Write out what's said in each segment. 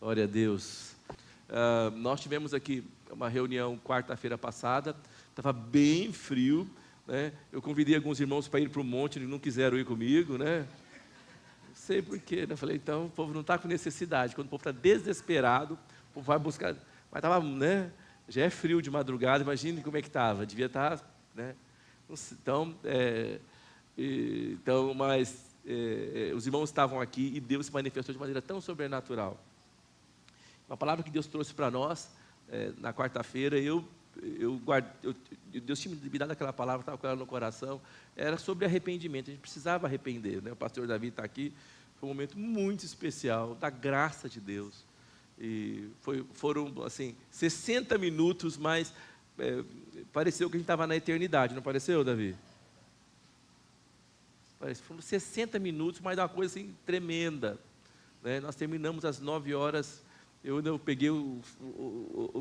Glória a Deus. Nós tivemos aqui uma reunião quarta-feira passada, estava bem frio, né? Eu convidei alguns irmãos para ir para o monte, eles não quiseram ir comigo, né? Não sei porquê, né? Falei, então o povo não está com necessidade, quando o povo está desesperado, o povo vai buscar, mas estava, né? Já é frio de madrugada, imagine como é que estava, devia estar, né? Então, os irmãos estavam aqui e Deus se manifestou de maneira tão sobrenatural. Uma palavra que Deus trouxe para nós, na quarta-feira, Deus tinha me dado aquela palavra, estava com ela no coração, era sobre arrependimento, a gente precisava arrepender, né? O pastor Davi está aqui, foi um momento muito especial, da graça de Deus, e foram, assim, 60 minutos, mas pareceu que a gente estava na eternidade, não pareceu, Davi? Foram 60 minutos, mas uma coisa assim, tremenda, né? Nós terminamos às 9 horas, eu peguei o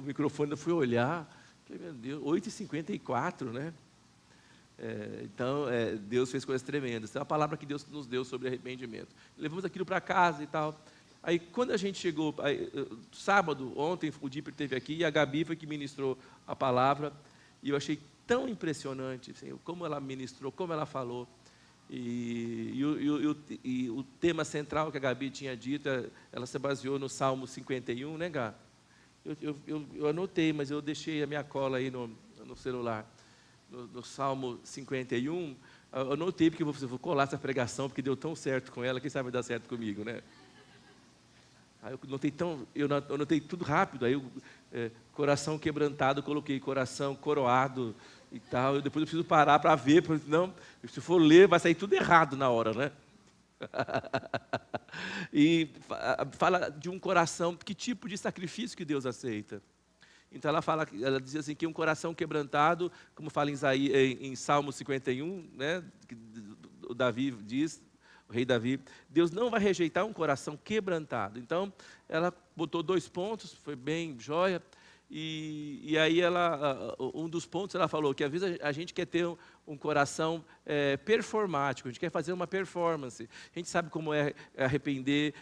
microfone, eu fui olhar, falei, meu Deus, 8h54, né? Então, Deus fez coisas tremendas. É a palavra que Deus nos deu sobre arrependimento. Levamos aquilo para casa e tal. Aí, quando a gente chegou, sábado, ontem, o Dipper esteve aqui, e a Gabi foi que ministrou a palavra, e eu achei tão impressionante, assim, como ela ministrou, como ela falou. E o tema central que a Gabi tinha dito, ela se baseou no Salmo 51, né, Gá? Eu anotei, mas eu deixei a minha cola aí no celular. No Salmo 51, eu anotei porque eu vou colar essa pregação, porque deu tão certo com ela, quem sabe vai dar certo comigo, né? Aí eu anotei tudo rápido, aí coração quebrantado, coloquei coração coroado e tal, depois eu preciso parar para ver, porque senão, se for ler, vai sair tudo errado na hora, né? E fala de um coração, que tipo de sacrifício que Deus aceita. Então ela diz assim, que um coração quebrantado, como fala em Salmo 51, né, que o Davi diz, o rei Davi, Deus não vai rejeitar um coração quebrantado. Então, ela botou 2 pontos, foi bem joia, e aí um dos pontos ela falou que às vezes a gente quer ter um coração performático, a gente quer fazer uma performance, a gente sabe como é arrepender,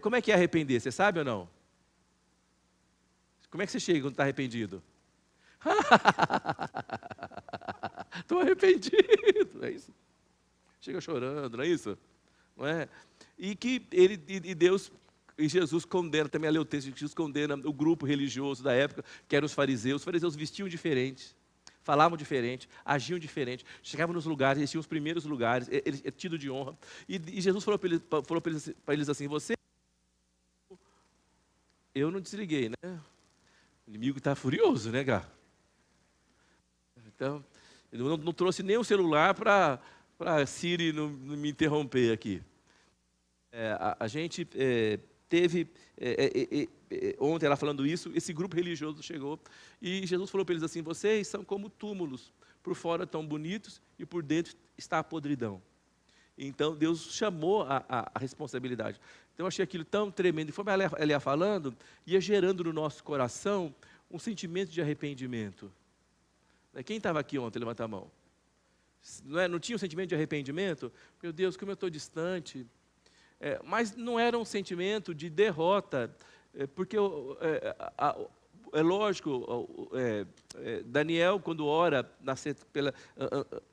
como é que é arrepender, você sabe ou não? Como é que você chega quando está arrependido? Estou arrependido, é isso? Chega chorando, não é isso? Não é? E que Deus e Jesus condena, também a ler o texto, Jesus condena o grupo religioso da época, que eram os fariseus. Os fariseus vestiam diferente, falavam diferente, agiam diferente, chegavam nos lugares, eles tinham os primeiros lugares, eles tido de honra. E Jesus falou para eles assim, eu não desliguei, né? O inimigo está furioso, né, Gá? Então, ele não trouxe nem o celular para Siri não me interromper aqui. A gente teve, ontem ela falando isso, esse grupo religioso chegou, e Jesus falou para eles assim, vocês são como túmulos, por fora tão bonitos, e por dentro está a podridão. Então, Deus chamou a responsabilidade. Então, eu achei aquilo tão tremendo. E conforme ela ia falando, ia gerando no nosso coração um sentimento de arrependimento. Quem estava aqui ontem? Levanta a mão. Não tinha um sentimento de arrependimento? Meu Deus, como eu estou distante. Mas não era um sentimento de derrota, porque é lógico, Daniel, quando ora,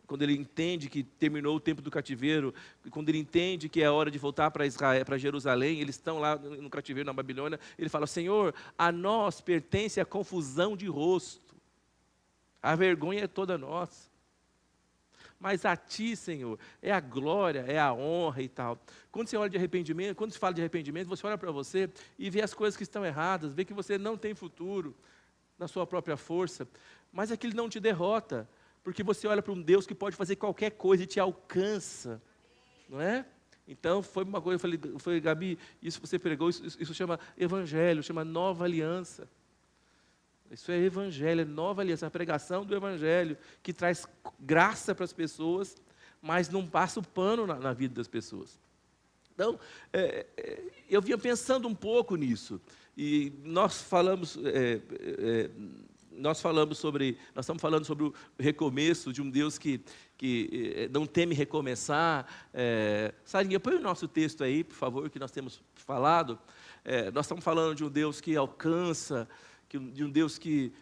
quando ele entende que terminou o tempo do cativeiro, quando ele entende que é a hora de voltar para Israel, para Jerusalém, eles estão lá no cativeiro na Babilônia, ele fala, Senhor, a nós pertence a confusão de rosto, a vergonha é toda nossa. Mas a Ti, Senhor, é a glória, é a honra e tal. Quando você olha de arrependimento, quando se fala de arrependimento, você olha para você e vê as coisas que estão erradas, vê que você não tem futuro na sua própria força, mas aquilo não te derrota, porque você olha para um Deus que pode fazer qualquer coisa e te alcança, não é? Então, foi uma coisa, eu falei, Gabi, isso você pregou, isso chama evangelho, chama nova aliança. Isso é evangelho, é nova aliança, a pregação do evangelho, que traz graça para as pessoas, mas não passa o pano na vida das pessoas. Então, eu vinha pensando um pouco nisso, e nós estamos falando sobre o recomeço de um Deus que não teme recomeçar. Sarinha, põe o nosso texto aí, por favor, que nós temos falado. nós estamos falando de um Deus que alcança, de um Deus que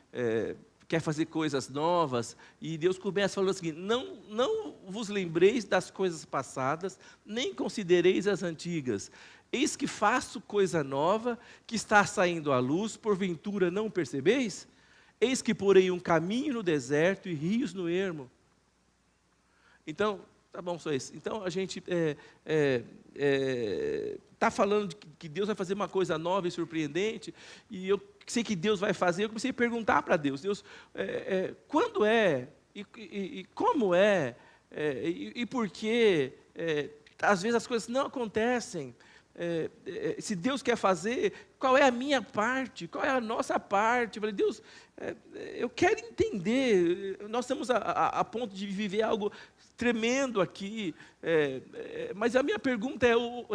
quer fazer coisas novas, e Deus começa falando assim: não vos lembreis das coisas passadas, nem considereis as antigas. Eis que faço coisa nova, que está saindo à luz, porventura não percebeis? Eis que porei um caminho no deserto e rios no ermo. Então, tá bom, só isso. Então, a gente está falando de que Deus vai fazer uma coisa nova e surpreendente, e eu sei que Deus vai fazer. Eu comecei a perguntar para Deus: Deus, quando é, e como é, e por quê? Às vezes as coisas não acontecem. Se Deus quer fazer, qual é a minha parte, qual é a nossa parte? Eu falei: Deus, eu quero entender. Nós estamos a ponto de viver algo tremendo aqui, mas a minha pergunta eu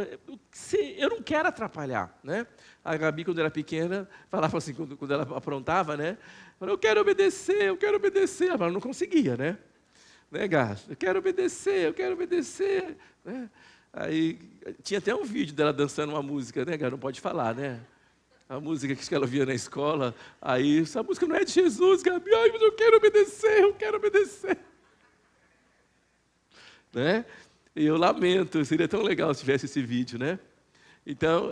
não quero atrapalhar, né? A Gabi, quando era pequena, falava assim, quando ela aprontava, né? Falava: eu quero obedecer, mas não conseguia, né? Gás? Eu quero obedecer, né? Aí, tinha até um vídeo dela dançando uma música, né, Gás? Não pode falar, né? A música que ela via na escola, aí, essa música não é de Jesus, Gabi, ai, mas eu quero obedecer. Né? E eu lamento, seria tão legal se tivesse esse vídeo, né? Então,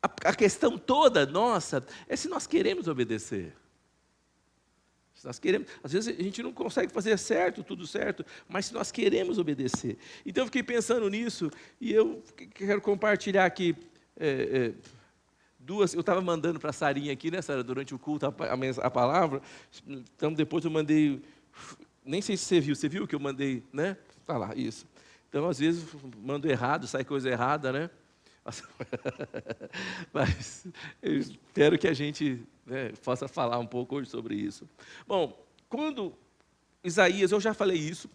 a questão toda nossa é se nós queremos obedecer. Se nós queremos, às vezes a gente não consegue fazer tudo certo, mas se nós queremos obedecer. Então eu fiquei pensando nisso, e eu quero compartilhar aqui duas. Eu estava mandando para a Sarinha aqui, né, Sara, durante o culto a palavra. Então depois eu mandei. Nem sei se você viu que eu mandei, né? Está lá, isso. Então, às vezes, mando errado, sai coisa errada, né? Mas eu espero que a gente, né, possa falar um pouco hoje sobre isso. Bom, quando Isaías, eu já falei isso,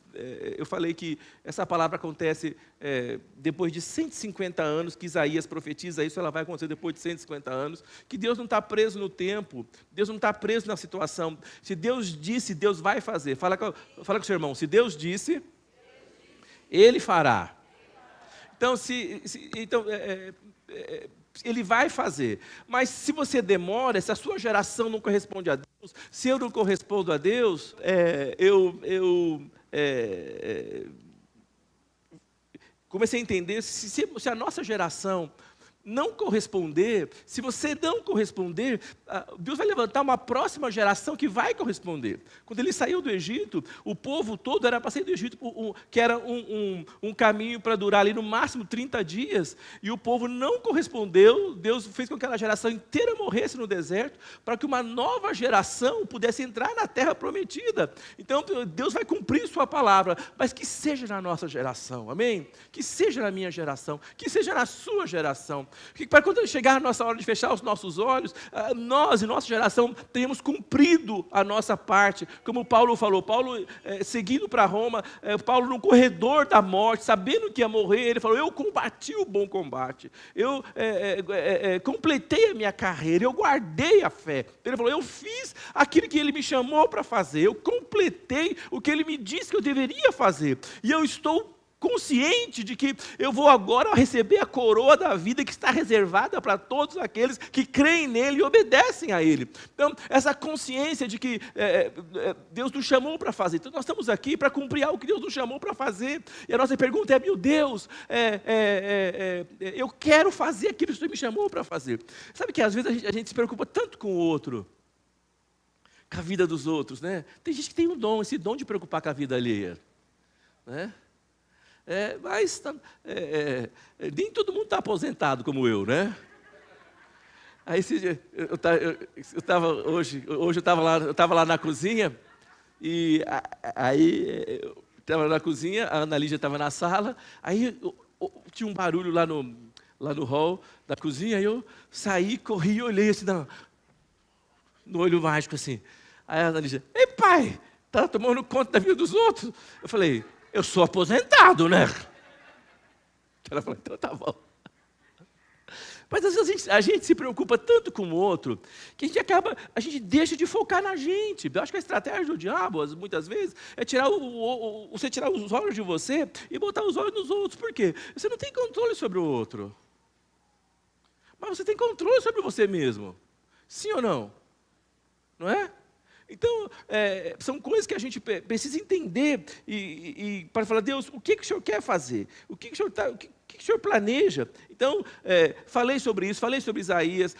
eu falei que essa palavra acontece depois de 150 anos, que Isaías profetiza isso, ela vai acontecer depois de 150 anos, que Deus não está preso no tempo, Deus não está preso na situação. Se Deus disse, Deus vai fazer. Fala com o seu irmão: se Deus disse, Ele fará. Então, Ele vai fazer. Mas se você demora, se a sua geração não corresponde a Deus, se eu não correspondo a Deus, comecei a entender, se a nossa geração não corresponder, se você não corresponder, Deus vai levantar uma próxima geração que vai corresponder. Quando ele saiu do Egito, o povo todo era para sair do Egito, que era um caminho para durar ali no máximo 30 dias, e o povo não correspondeu. Deus fez com que aquela geração inteira morresse no deserto, para que uma nova geração pudesse entrar na terra prometida. Então Deus vai cumprir sua palavra, mas que seja na nossa geração, amém? Que seja na minha geração, que seja na sua geração. Que para quando chegar a nossa hora de fechar os nossos olhos, nós e nossa geração tenhamos cumprido a nossa parte. Como Paulo falou, seguindo para Roma, Paulo no corredor da morte, sabendo que ia morrer, ele falou: eu combati o bom combate, eu completei a minha carreira, eu guardei a fé. Ele falou: eu fiz aquilo que ele me chamou para fazer, eu completei o que ele me disse que eu deveria fazer, e eu estou consciente de que eu vou agora receber a coroa da vida que está reservada para todos aqueles que creem nele e obedecem a ele. Então, essa consciência de que Deus nos chamou para fazer. Então, nós estamos aqui para cumprir algo que Deus nos chamou para fazer. E a nossa pergunta é: meu Deus, eu quero fazer aquilo que o Senhor me chamou para fazer. Sabe que às vezes a gente se preocupa tanto com o outro, com a vida dos outros, né? Tem gente que tem esse dom de preocupar com a vida alheia, né? Mas nem todo mundo está aposentado como eu, né? Aí eu estava lá na cozinha, e aí eu estava na cozinha, a Ana Lígia estava na sala, aí tinha um barulho lá no hall da cozinha, aí eu saí, corri e olhei assim no olho mágico assim. Aí a Ana Lígia: ei, pai, está tomando conta da vida dos outros? Eu falei: eu sou aposentado, né? Ela falou: então tá bom. Mas às vezes a gente se preocupa tanto com o outro, que a gente deixa de focar na gente. Eu acho que a estratégia do diabo, muitas vezes, é você tirar os olhos de você e botar os olhos nos outros. Por quê? Você não tem controle sobre o outro. Mas você tem controle sobre você mesmo. Sim ou não? Não é? Então, são coisas que a gente precisa entender e para falar, Deus, o que o Senhor quer fazer? O que o Senhor planeja? Então, falei sobre isso, falei sobre Isaías.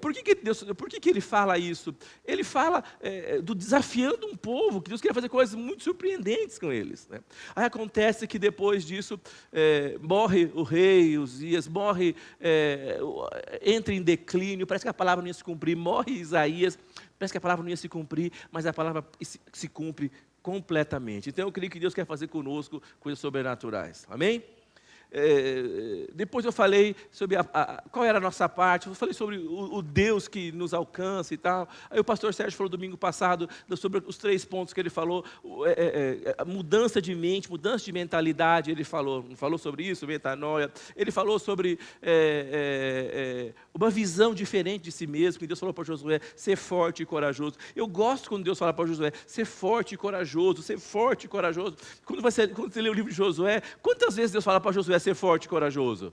Por que Ele fala isso? Ele fala desafiando um povo, que Deus queria fazer coisas muito surpreendentes com eles. Né? Aí acontece que depois disso, morre o rei Uzias, entra em declínio, parece que a palavra não ia se cumprir, morre Isaías, parece que a palavra não ia se cumprir, mas a palavra se cumpre completamente. Então eu creio que Deus quer fazer conosco coisas sobrenaturais. Amém? Depois eu falei sobre qual era a nossa parte, eu falei sobre o Deus que nos alcança e tal. Aí o pastor Sérgio falou domingo passado sobre os 3 pontos que ele falou, a mudança de mente, mudança de mentalidade, ele falou sobre isso, metanoia, ele falou sobre uma visão diferente de si mesmo, que Deus falou para Josué, ser forte e corajoso. Eu gosto quando Deus fala para Josué, ser forte e corajoso, ser forte e corajoso. Quando você lê o livro de Josué, quantas vezes Deus fala para Josué ser forte e corajoso?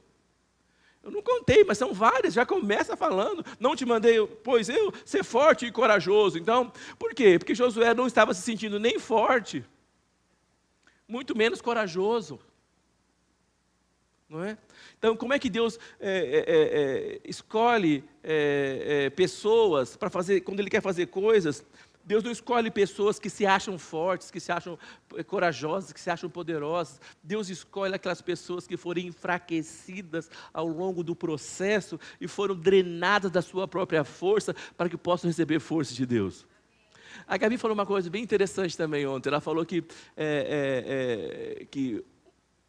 Eu não contei, mas são várias, já começa falando, não te mandei, pois eu, ser forte e corajoso. Então, por quê? Porque Josué não estava se sentindo nem forte, muito menos corajoso. Não é? Então, como é que Deus escolhe pessoas para fazer, quando Ele quer fazer coisas? Deus não escolhe pessoas que se acham fortes, que se acham corajosas, que se acham poderosas. Deus escolhe aquelas pessoas que foram enfraquecidas ao longo do processo e foram drenadas da sua própria força para que possam receber força de Deus. A Gabi falou uma coisa bem interessante também ontem. Ela falou que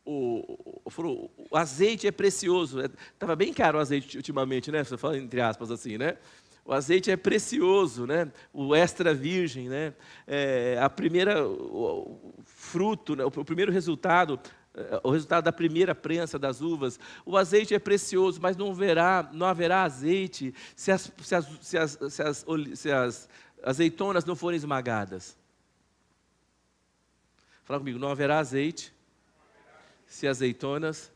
o azeite é precioso. Estava bem caro o azeite ultimamente, né? Você fala entre aspas assim, né? O azeite é precioso, né? O extra virgem, né? O fruto, né? O primeiro resultado, o resultado da primeira prensa das uvas. O azeite é precioso, mas não haverá azeite se as azeitonas não forem esmagadas. Fala comigo, não haverá azeite se as azeitonas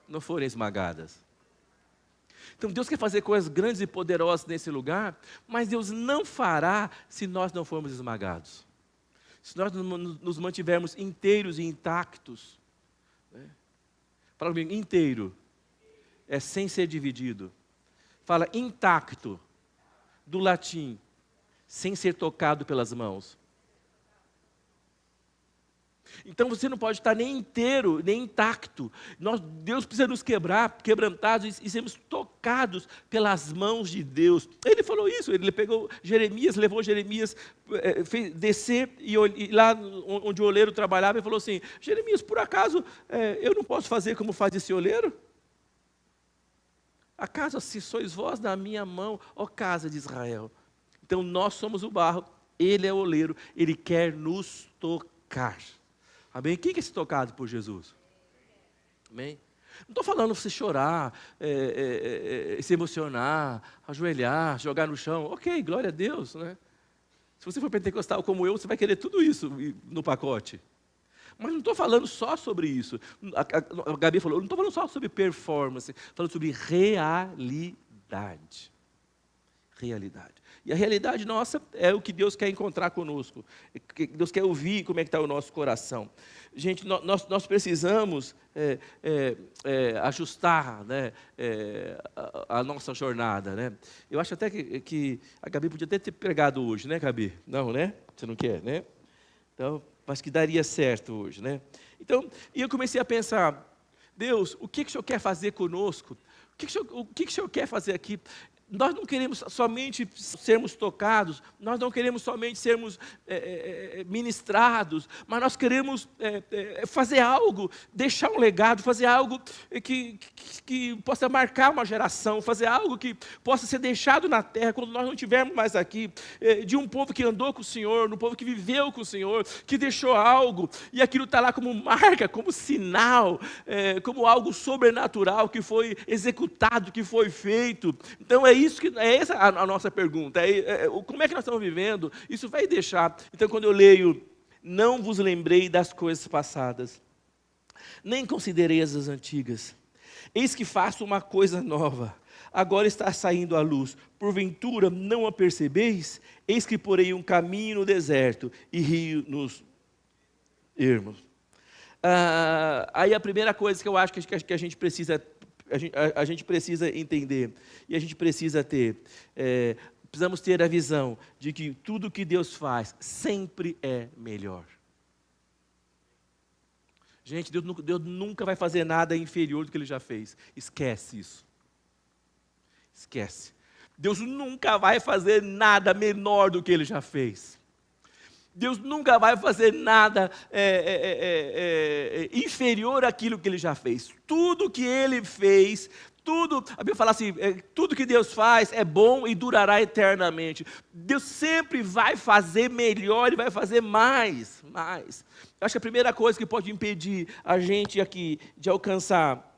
não forem esmagadas. Então Deus quer fazer coisas grandes e poderosas nesse lugar, mas Deus não fará se nós não formos esmagados. Se nós nos mantivermos inteiros e intactos. Né? Fala comigo, inteiro é sem ser dividido. Fala intacto, do latim, sem ser tocado pelas mãos. Então você não pode estar nem inteiro, nem intacto. Deus precisa nos quebrantados e sermos tocados pelas mãos de Deus. Ele falou isso, ele pegou Jeremias, levou Jeremias, fez descer e lá onde o oleiro trabalhava, ele falou assim, Jeremias, por acaso eu não posso fazer como faz esse oleiro? Acaso se sois vós na minha mão, ó casa de Israel? Então nós somos o barro, ele é o oleiro, ele quer nos tocar. Amém? Quem quer ser tocado por Jesus? Amém? Não estou falando você chorar, se emocionar, ajoelhar, jogar no chão. Ok, glória a Deus. Né? Se você for pentecostal como eu, você vai querer tudo isso no pacote. Mas não estou falando só sobre isso. A Gabi falou, não estou falando só sobre performance, falando sobre realidade. Realidade. E a realidade nossa é o que Deus quer encontrar conosco. Deus quer ouvir como é que está o nosso coração. Gente, nós precisamos ajustar, né, a nossa jornada. Né? Eu acho até que a Gabi podia até ter pregado hoje, né, Gabi? Não, né? Você não quer, né? Então, mas que daria certo hoje, né? Então, e eu comecei a pensar, Deus, o que o Senhor quer fazer conosco? O que o Senhor quer fazer aqui? Nós não queremos somente sermos tocados, nós não queremos somente sermos ministrados, mas nós queremos fazer algo, deixar um legado, fazer algo que possa marcar uma geração, fazer algo que possa ser deixado na terra quando nós não estivermos mais aqui, de um povo que andou com o Senhor, de um povo que viveu com o Senhor, que deixou algo, e aquilo está lá como marca, como sinal, como algo sobrenatural que foi executado, que foi feito. Então essa a nossa pergunta, como é que nós estamos vivendo? Isso vai deixar. Então quando eu leio, não vos lembrei das coisas passadas, nem considerei as antigas, eis que faço uma coisa nova, agora está saindo à luz, porventura não a percebeis? Eis que porei um caminho no deserto e rio nos ermos. Aí a primeira coisa que eu acho que a gente precisa entender, e a gente precisa ter, precisamos ter a visão de que tudo que Deus faz sempre é melhor. Gente, Deus nunca vai fazer nada inferior do que Ele já fez. Esquece isso. Esquece. Deus nunca vai fazer nada menor do que Ele já fez. Deus nunca vai fazer nada inferior àquilo que Ele já fez. Tudo que Ele fez, a Bíblia fala assim, tudo que Deus faz é bom e durará eternamente. Deus sempre vai fazer melhor e vai fazer mais. Acho que a primeira coisa que pode impedir a gente aqui de alcançar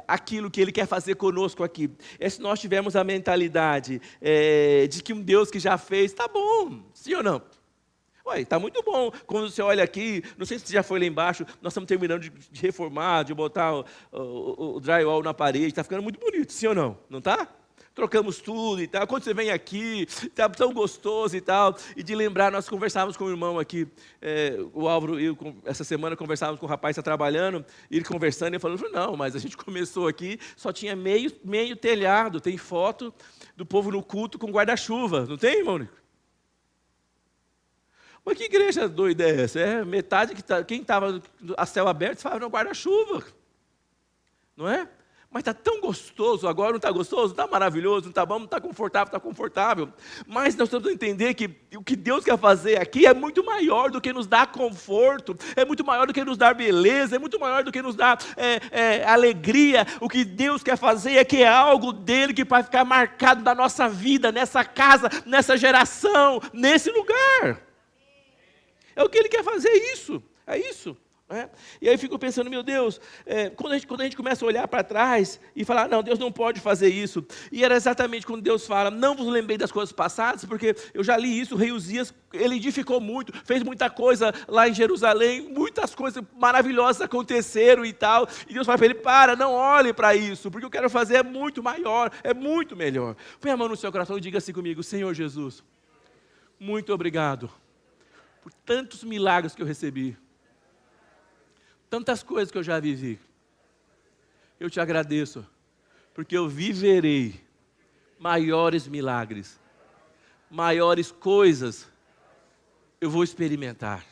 aquilo que Ele quer fazer conosco aqui, é se nós tivermos a mentalidade de que um Deus que já fez, está bom, sim ou não? Ué, está muito bom. Quando você olha aqui, não sei se você já foi lá embaixo, nós estamos terminando de reformar, de botar o drywall na parede, está ficando muito bonito, sim ou não? Não está? Trocamos tudo e tal. Quando você vem aqui, está tão gostoso e tal. E de lembrar, nós conversávamos com o irmão aqui, o Álvaro, essa semana conversávamos com o rapaz que está trabalhando, e ele conversando, e falando, não, mas a gente começou aqui, só tinha meio telhado, tem foto do povo no culto com guarda-chuva, não tem, irmão Nico? Mas que igreja doida é essa? Metade quem estava a céu aberto falava no guarda-chuva. Não é? Mas está tão gostoso agora, não está gostoso? Está maravilhoso, não está bom, não está confortável, está confortável. Mas nós temos que entender que o que Deus quer fazer aqui é muito maior do que nos dar conforto, é muito maior do que nos dar beleza, é muito maior do que nos dar alegria. O que Deus quer fazer é que é algo dele que vai ficar marcado na nossa vida, nessa casa, nessa geração, nesse lugar. É o que Ele quer fazer, é isso. E aí eu fico pensando, meu Deus, quando a gente começa a olhar para trás e falar, não, Deus não pode fazer isso. E era exatamente quando Deus fala, não vos lembrei das coisas passadas, porque eu já li isso, o rei Uzias, ele edificou muito, fez muita coisa lá em Jerusalém, muitas coisas maravilhosas aconteceram e tal. E Deus fala para ele, não olhe para isso, porque o que eu quero fazer é muito maior, é muito melhor. Põe a mão no seu coração e diga assim comigo, Senhor Jesus, muito obrigado por tantos milagres que eu recebi, tantas coisas que eu já vivi. Eu te agradeço, porque eu viverei maiores milagres, maiores coisas eu vou experimentar.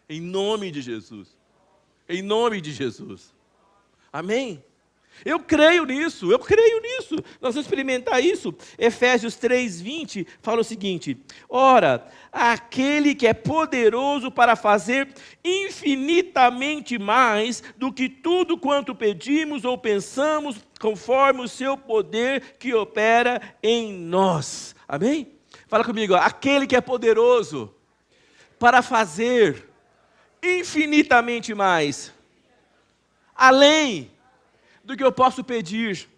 Em nome de Jesus. Em nome de Jesus. Amém? Eu creio nisso. Nós vamos experimentar isso. Efésios 3:20 fala o seguinte, ora, aquele que é poderoso para fazer infinitamente mais do que tudo quanto pedimos ou pensamos, conforme o seu poder que opera em nós. Amém? Fala comigo, aquele que é poderoso para fazer infinitamente mais, além do que eu posso pedir,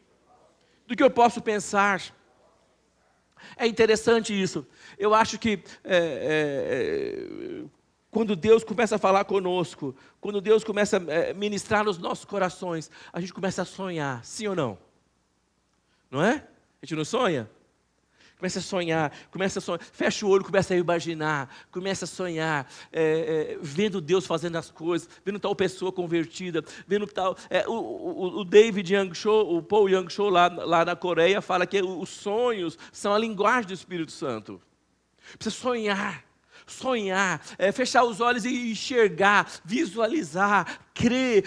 do que eu posso pensar. É interessante isso. Eu acho que quando Deus começa a falar conosco, quando Deus começa a ministrar nos nossos corações, a gente começa a sonhar, sim ou não? Não é? A gente não sonha? Começa a sonhar, fecha o olho, começa a imaginar, começa a sonhar, vendo Deus fazendo as coisas, vendo tal pessoa convertida, vendo tal... o David Young Cho, o Paul Young Cho lá na Coreia, fala que os sonhos são a linguagem do Espírito Santo. Precisa sonhar. Sonhar, fechar os olhos e enxergar, visualizar, crer.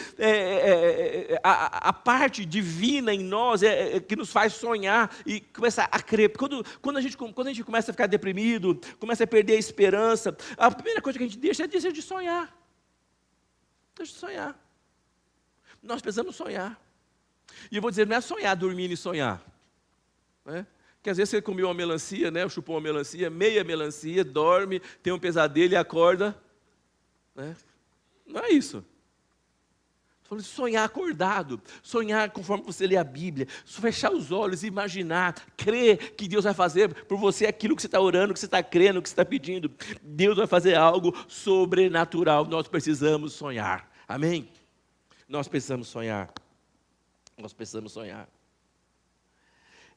A parte divina em nós que nos faz sonhar e começar a crer. Quando a gente começa a ficar deprimido, começa a perder a esperança, a primeira coisa que a gente deixa é de sonhar. Deixa de sonhar. Nós precisamos sonhar. E eu vou dizer, não é sonhar dormindo e sonhar. Né? Porque às vezes você comeu uma melancia, né? Chupou uma melancia, meia melancia, dorme, tem um pesadelo e acorda. Né? Não é isso. Estou falando de sonhar acordado, sonhar conforme você lê a Bíblia, fechar os olhos, imaginar, crer que Deus vai fazer por você aquilo que você está orando, que você está crendo, que você está pedindo. Deus vai fazer algo sobrenatural. Nós precisamos sonhar. Amém? Nós precisamos sonhar. Nós precisamos sonhar.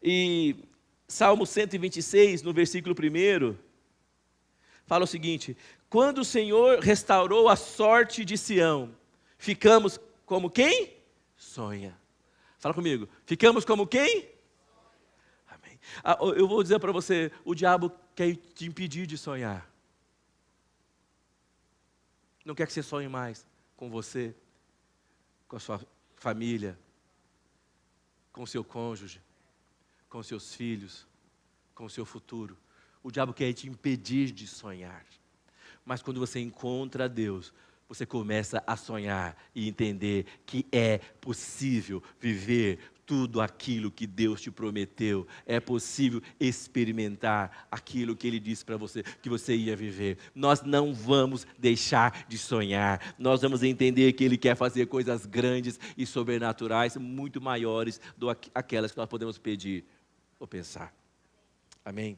E Salmo 126, no versículo 1, fala o seguinte: quando o Senhor restaurou a sorte de Sião, ficamos como quem? Sonha. Fala comigo. Ficamos como quem? Amém. Eu vou dizer para você, o diabo quer te impedir de sonhar. Não quer que você sonhe mais com você, com a sua família, com o seu cônjuge, com seus filhos, com o seu futuro. O diabo quer te impedir de sonhar. Mas quando você encontra Deus, você começa a sonhar e entender que é possível viver tudo aquilo que Deus te prometeu. É possível experimentar aquilo que Ele disse para você, que você ia viver. Nós não vamos deixar de sonhar. Nós vamos entender que Ele quer fazer coisas grandes e sobrenaturais, muito maiores do que aquelas que nós podemos pedir ou pensar. Amém?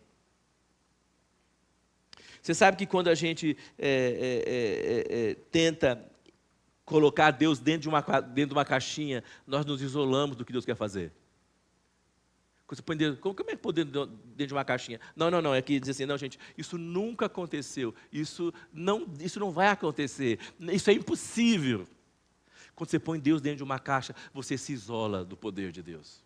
Você sabe que quando a gente tenta colocar Deus dentro de uma caixinha, nós nos isolamos do que Deus quer fazer. Quando você põe Deus, como é que põe dentro de uma caixinha? Não, é que diz assim, não, gente, isso nunca aconteceu, isso não vai acontecer, isso é impossível. Quando você põe Deus dentro de uma caixa, você se isola do poder de Deus.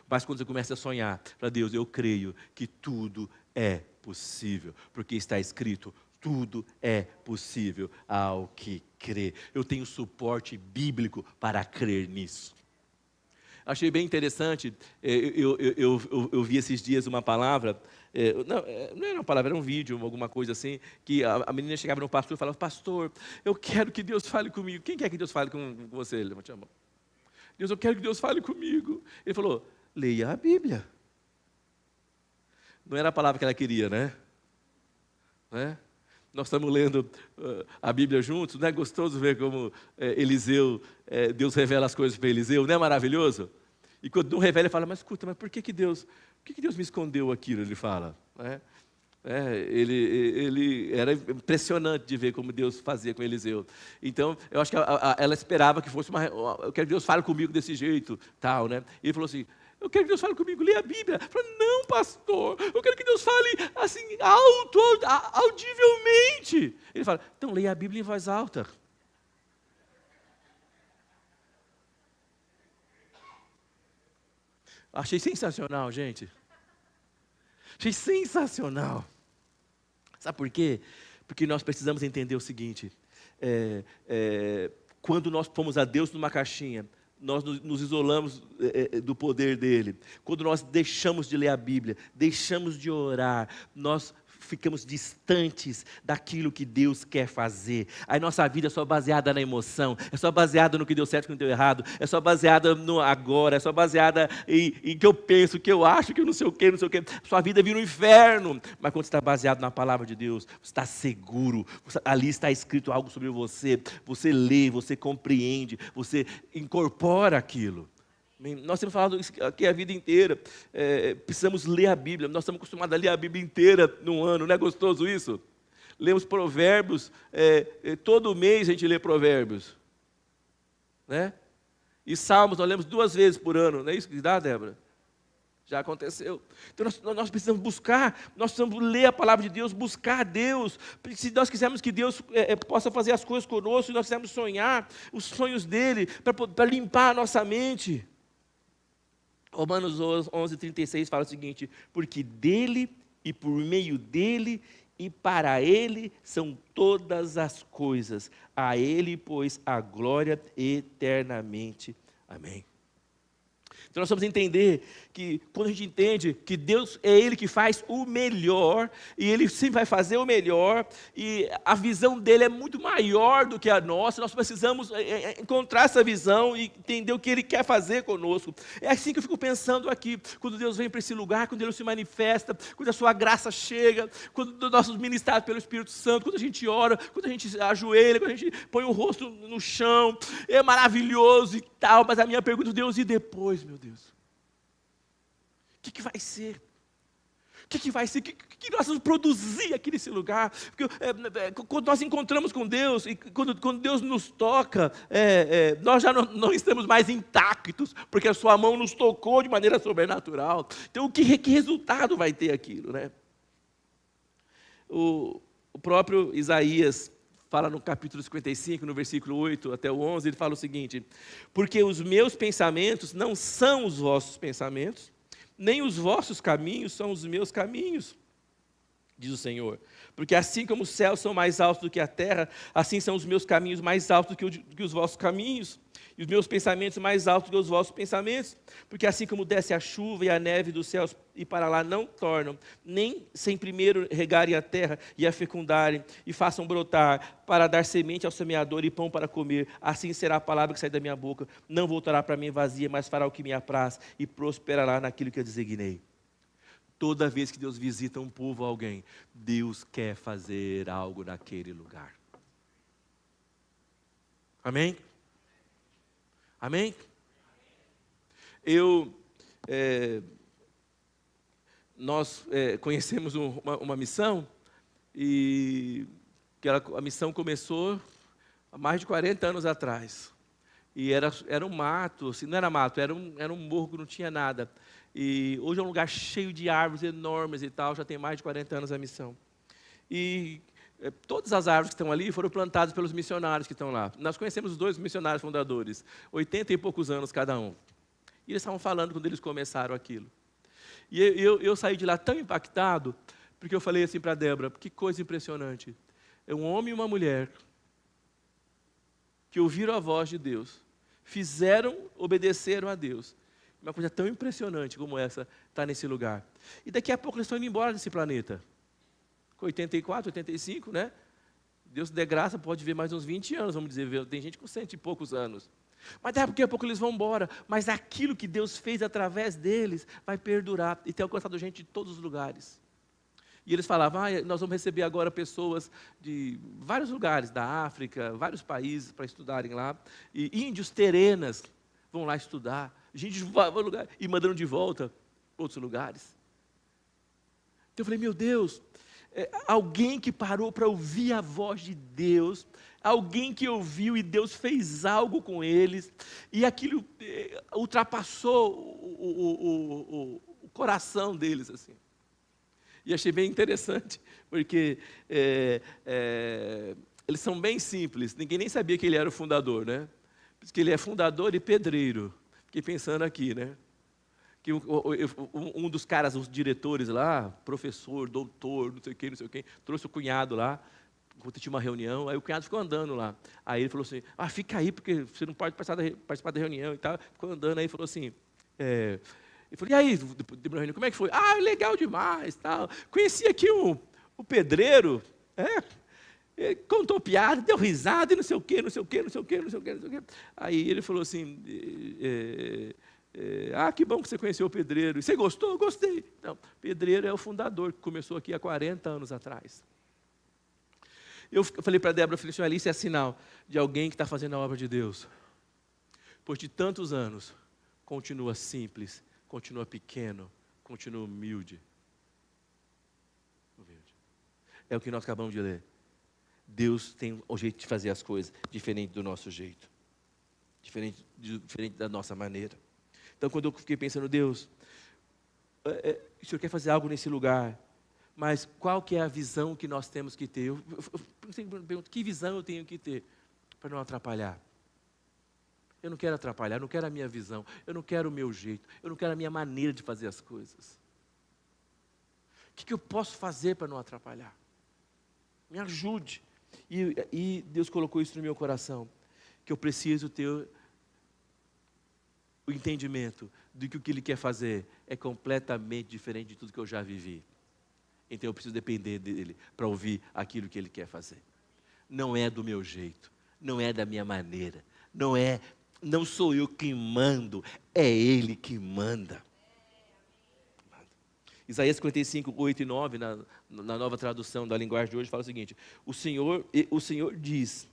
Mas quando você começa a sonhar, para Deus, eu creio que tudo é possível, porque está escrito, tudo é possível ao que crê. Eu tenho suporte bíblico para crer nisso. Achei bem interessante, eu vi esses dias uma palavra, não era uma palavra, era um vídeo, alguma coisa assim, que a menina chegava no pastor e falava, pastor, eu quero que Deus fale comigo. Quem quer que Deus fale com você? Levante a mão. Deus, eu quero que Deus fale comigo. Ele falou, leia a Bíblia. Não era a palavra que ela queria, né? Nós estamos lendo a Bíblia juntos, não é gostoso ver como Eliseu, Deus revela as coisas para Eliseu, não é maravilhoso? E quando não revela, ele fala, mas escuta, mas por que Deus me escondeu aquilo? Ele fala, né? Ele era impressionante de ver como Deus fazia com Eliseu. Então, eu acho que ela esperava que fosse eu quero que Deus fale comigo desse jeito, tal, né? E ele falou assim, eu quero que Deus fale comigo, lê a Bíblia. Eu falei, não, pastor, eu quero que Deus fale assim, alto, audivelmente. Ele fala, então leia a Bíblia em voz alta. Achei sensacional, gente. Achei sensacional. Sabe por quê? Porque nós precisamos entender o seguinte, quando nós pomos a Deus numa caixinha, nós nos isolamos do poder dEle. Quando nós deixamos de ler a Bíblia, deixamos de orar, nós ficamos distantes daquilo que Deus quer fazer. Aí nossa vida é só baseada na emoção, é só baseada no que deu certo e no que deu errado, é só baseada no agora, é só baseada em que eu penso, que eu acho, que eu não sei o que. Sua vida vira um inferno. Mas quando você está baseado na palavra de Deus, você está seguro, ali está escrito algo sobre você, você lê, você compreende, você incorpora aquilo. Nós temos falado isso aqui a vida inteira, precisamos ler a Bíblia, nós estamos acostumados a ler a Bíblia inteira num ano, não é gostoso isso? Lemos provérbios, todo mês a gente lê provérbios, né? E salmos nós lemos 2 vezes por ano, não é isso que dá, Débora? Já aconteceu. Então nós precisamos buscar, nós precisamos ler a palavra de Deus, buscar a Deus. Se nós quisermos que Deus possa fazer as coisas conosco, se nós quisermos sonhar os sonhos dEle, para limpar a nossa mente. Romanos 11:36 fala o seguinte, porque dele e por meio dele e para Ele são todas as coisas. A Ele, pois, a glória eternamente. Amém. Então nós vamos entender que quando a gente entende que Deus é Ele que faz o melhor, e Ele sempre vai fazer o melhor, e a visão dEle é muito maior do que a nossa, nós precisamos encontrar essa visão e entender o que Ele quer fazer conosco. É assim que eu fico pensando aqui, quando Deus vem para esse lugar, quando Deus se manifesta, quando a sua graça chega, quando nós somos ministrados pelo Espírito Santo, quando a gente ora, quando a gente ajoelha, quando a gente põe o rosto no chão, é maravilhoso e tal, mas a minha pergunta é: Deus, e depois, meu Deus? O que vai ser? O que vai ser? O que nós vamos produzir aqui nesse lugar? Porque, quando nós encontramos com Deus, e quando Deus nos toca, nós já não estamos mais intactos, porque a sua mão nos tocou de maneira sobrenatural. Então, que resultado vai ter aquilo, né? O próprio Isaías fala no capítulo 55, no versículo 8 até o 11, ele fala o seguinte: porque os meus pensamentos não são os vossos pensamentos, nem os vossos caminhos são os meus caminhos, diz o Senhor. Porque assim como os céus são mais altos do que a terra, assim são os meus caminhos mais altos do que os vossos caminhos, e os meus pensamentos mais altos do que os vossos pensamentos. Porque assim como desce a chuva e a neve dos céus e para lá não tornam, nem sem primeiro regarem a terra e a fecundarem, e façam brotar, para dar semente ao semeador e pão para comer, assim será a palavra que sai da minha boca, não voltará para mim vazia, mas fará o que me apraz, e prosperará naquilo que eu designei. Toda vez que Deus visita um povo ou alguém, Deus quer fazer algo naquele lugar. Amém? Amém? Nós conhecemos uma missão, e a missão começou há mais de 40 anos atrás. E era um mato, assim, não era mato, era um morro que não tinha nada. E hoje é um lugar cheio de árvores enormes e tal, já tem mais de 40 anos a missão. E todas as árvores que estão ali foram plantadas pelos missionários que estão lá. Nós conhecemos os 2 missionários fundadores, 80 e poucos anos cada um. E eles estavam falando quando eles começaram aquilo. E eu saí de lá tão impactado, porque eu falei assim para a Débora: que coisa impressionante. É um homem e uma mulher que ouviram a voz de Deus, obedeceram a Deus. Uma coisa tão impressionante como essa está nesse lugar. E daqui a pouco eles estão indo embora desse planeta. Com 84, 85, né? Deus dê graça, pode ver mais uns 20 anos, vamos dizer. Tem gente com 100 e poucos anos. Mas daqui a pouco eles vão embora. Mas aquilo que Deus fez através deles vai perdurar e tem alcançado gente de todos os lugares. E eles falavam: nós vamos receber agora pessoas de vários lugares, da África, vários países para estudarem lá. E índios terenas vão lá estudar. Gente de vários lugares, e mandando de volta para outros lugares. Então eu falei: meu Deus, alguém que parou para ouvir a voz de Deus, alguém que ouviu e Deus fez algo com eles, e aquilo ultrapassou o coração deles, assim. E achei bem interessante, porque eles são bem simples, ninguém nem sabia que ele era o fundador, né? Porque ele é fundador e pedreiro. Fiquei pensando aqui, né? Que um dos caras, os diretores lá, professor, doutor, não sei quem, trouxe o cunhado lá, enquanto tinha uma reunião, aí o cunhado ficou andando lá. Aí ele falou assim: fica aí, porque você não pode participar da reunião e tal. Ficou andando aí e falou assim, ele falou: e aí, depois da reunião, como é que foi? Legal demais, tal. Conheci aqui o pedreiro, ele contou piada, deu risada e não sei o quê. Aí ele falou assim: que bom que você conheceu o pedreiro. E você gostou? Gostei. Não, pedreiro é o fundador, que começou aqui há 40 anos atrás. Eu falei para a Débora, falei assim: olha, isso é sinal de alguém que está fazendo a obra de Deus. Pois de tantos anos, continua simples, continua pequeno, continua humilde. É o que nós acabamos de ler. Deus tem o jeito de fazer as coisas diferente do nosso jeito, diferente da nossa maneira. Então, quando eu fiquei pensando: Deus, o Senhor quer fazer algo nesse lugar, mas qual que é a visão que nós temos que ter? Eu sempre pergunto: que visão eu tenho que ter para não atrapalhar? Eu não quero atrapalhar, eu não quero a minha visão, eu não quero o meu jeito, eu não quero a minha maneira de fazer as coisas. O que eu posso fazer para não atrapalhar? Me ajude. E Deus colocou isso no meu coração, que eu preciso ter o entendimento de que o que Ele quer fazer é completamente diferente de tudo que eu já vivi. Então eu preciso depender dEle para ouvir aquilo que Ele quer fazer. Não é do meu jeito, não é da minha maneira, não sou eu quem mando, é Ele que manda. Isaías 55, 8 e 9, na nova tradução da linguagem de hoje, fala o seguinte: o Senhor diz,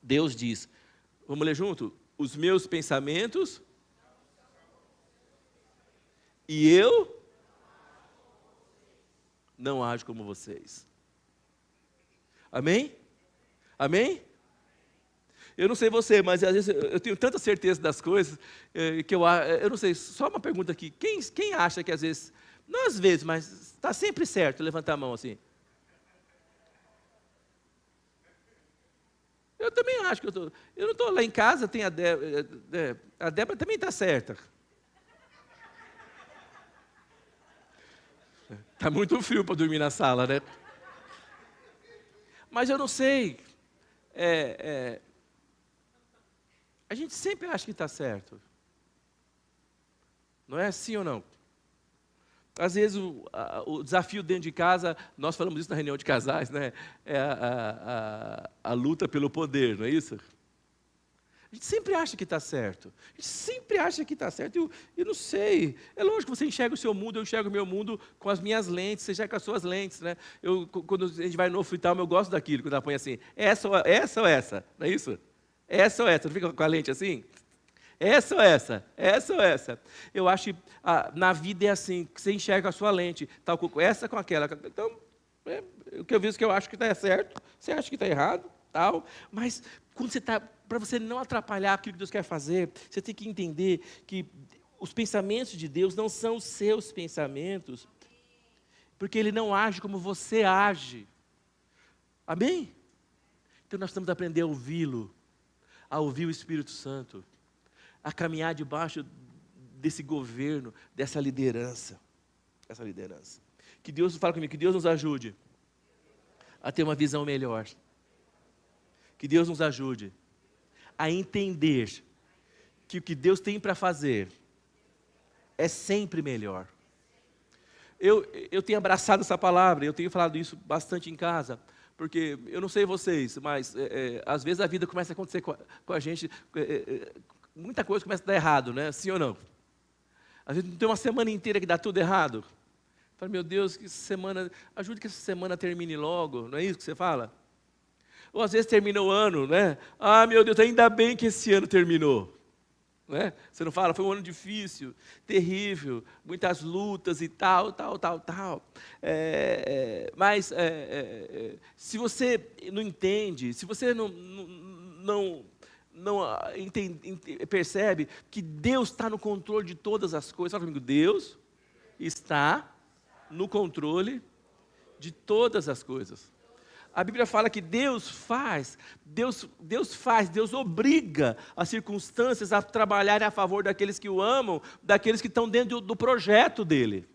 Deus diz, vamos ler junto? Os meus pensamentos e eu não ajo como vocês. Amém? Amém? Eu não sei você, mas às vezes eu tenho tanta certeza das coisas, que eu não sei, só uma pergunta aqui, quem acha que às vezes, não às vezes, mas está sempre certo, levanta a mão assim. Eu também acho que eu não estou lá em casa, tem a Débora também está certa. Está muito frio para dormir na sala, né? Mas eu não sei, a gente sempre acha que está certo. Não é assim ou não? Às vezes o desafio dentro de casa, nós falamos isso na reunião de casais, né? É a luta pelo poder, não é isso? A gente sempre acha que está certo. A gente sempre acha que está certo. Eu não sei. É lógico que você enxerga o seu mundo, eu enxergo o meu mundo com as minhas lentes, você enxerga com as suas lentes, né? Quando a gente vai no hospital, eu gosto daquilo, quando ela põe assim, essa ou essa, não é isso? Essa ou essa, não fica com a lente assim? Essa ou essa? Essa ou essa? Eu acho que na vida é assim, que você enxerga a sua lente, tal, essa com aquela. Então, o que eu vejo que eu acho que está certo, você acha que está errado, tal. Mas quando você está, para você não atrapalhar aquilo que Deus quer fazer, você tem que entender que os pensamentos de Deus não são os seus pensamentos, porque Ele não age como você age. Amém? Então nós temos que aprender a ouvi-lo, a ouvir o Espírito Santo, a caminhar debaixo desse governo, dessa liderança. Essa liderança. Que Deus, fala comigo, que Deus nos ajude a ter uma visão melhor. Que Deus nos ajude a entender que o que Deus tem para fazer é sempre melhor. Eu tenho abraçado essa palavra, eu tenho falado isso bastante em casa, porque eu não sei vocês, mas às vezes a vida começa a acontecer com a gente, muita coisa começa a dar errado, né? Sim ou não? Às vezes tem uma semana inteira que dá tudo errado. Fala, meu Deus, que semana, ajude que essa semana termine logo, não é isso que você fala? Ou às vezes termina o ano, né? Ah, meu Deus, ainda bem que esse ano terminou. Né? Você não fala, foi um ano difícil, terrível, muitas lutas e tal. Mas se você não entende, se você não percebe que Deus está no controle de todas as coisas, fala comigo, Deus está no controle de todas as coisas. A Bíblia fala que Deus obriga as circunstâncias a trabalharem a favor daqueles que o amam, daqueles que estão dentro do projeto dele.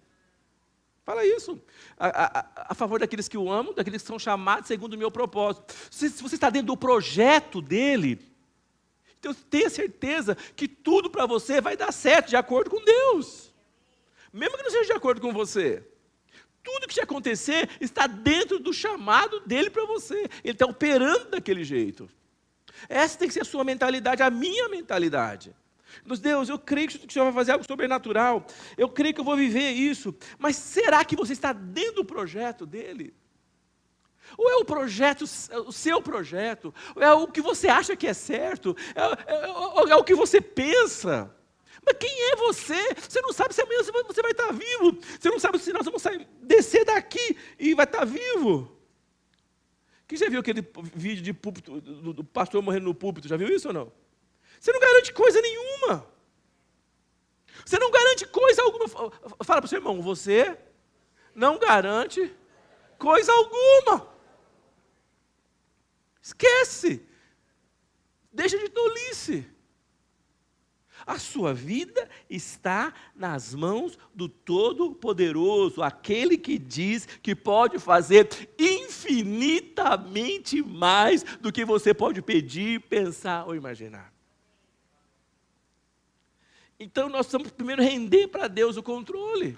Fala isso. A favor daqueles que o amam, daqueles que são chamados segundo o meu propósito. Se você está dentro do projeto dele, então tenha certeza que tudo para você vai dar certo, de acordo com Deus. Mesmo que não seja de acordo com você. Tudo que te acontecer está dentro do chamado dele para você. Ele está operando daquele jeito. Essa tem que ser a sua mentalidade, a minha mentalidade. Deus, eu creio que o Senhor vai fazer algo sobrenatural. Eu creio que eu vou viver isso. Mas será que você está dentro do projeto dele? Ou é o projeto, o seu projeto? Ou é o que você acha que é certo? É o que você pensa? Mas quem é você? Você não sabe se amanhã você vai estar vivo. Você não sabe se nós vamos descer daqui e vai estar vivo. Quem já viu aquele vídeo de púlpito, do pastor morrendo no púlpito? Já viu isso ou não? Você não garante coisa nenhuma. Você não garante coisa alguma. Fala para o seu irmão, você não garante coisa alguma. Esquece. Deixa de tolice. A sua vida está nas mãos do Todo-Poderoso, aquele que diz que pode fazer infinitamente mais do que você pode pedir, pensar ou imaginar. Então nós precisamos primeiro render para Deus o controle.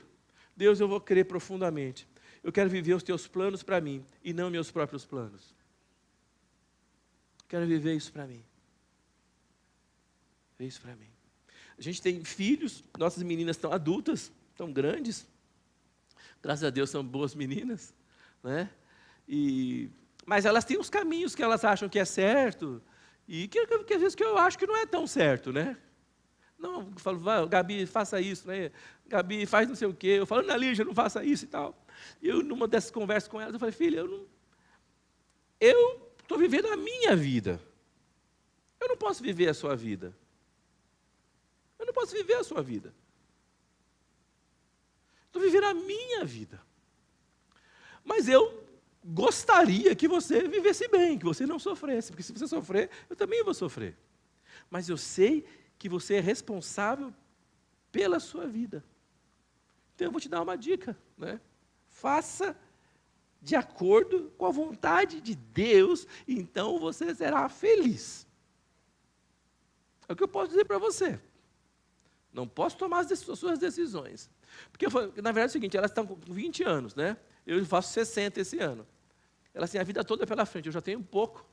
Deus, eu vou crer profundamente. Eu quero viver os teus planos para mim e não meus próprios planos. Quero viver isso para mim. Viver isso para mim. A gente tem filhos, nossas meninas estão adultas, estão grandes. Graças a Deus são boas meninas, né? Mas elas têm os caminhos que elas acham que é certo e que às vezes que eu acho que não é tão certo, né? Não, eu falo, Gabi, faça isso, né? Gabi, faz não sei o quê. Eu falo, Ana Lígia, não faça isso e tal. Eu, numa dessas conversas com elas, eu falei, filha, eu estou vivendo a minha vida. Eu não posso viver a sua vida. Eu não posso viver a sua vida. Estou vivendo a minha vida. Mas eu gostaria que você vivesse bem, que você não sofresse. Porque se você sofrer, eu também vou sofrer. Mas eu sei que você é responsável pela sua vida. Então eu vou te dar uma dica, né? Faça de acordo com a vontade de Deus, então você será feliz. É o que eu posso dizer para você. Não posso tomar as suas decisões. Porque, na verdade, é o seguinte, elas estão com 20 anos, né? Eu faço 60 esse ano. Elas têm a vida toda pela frente, eu já tenho um pouco.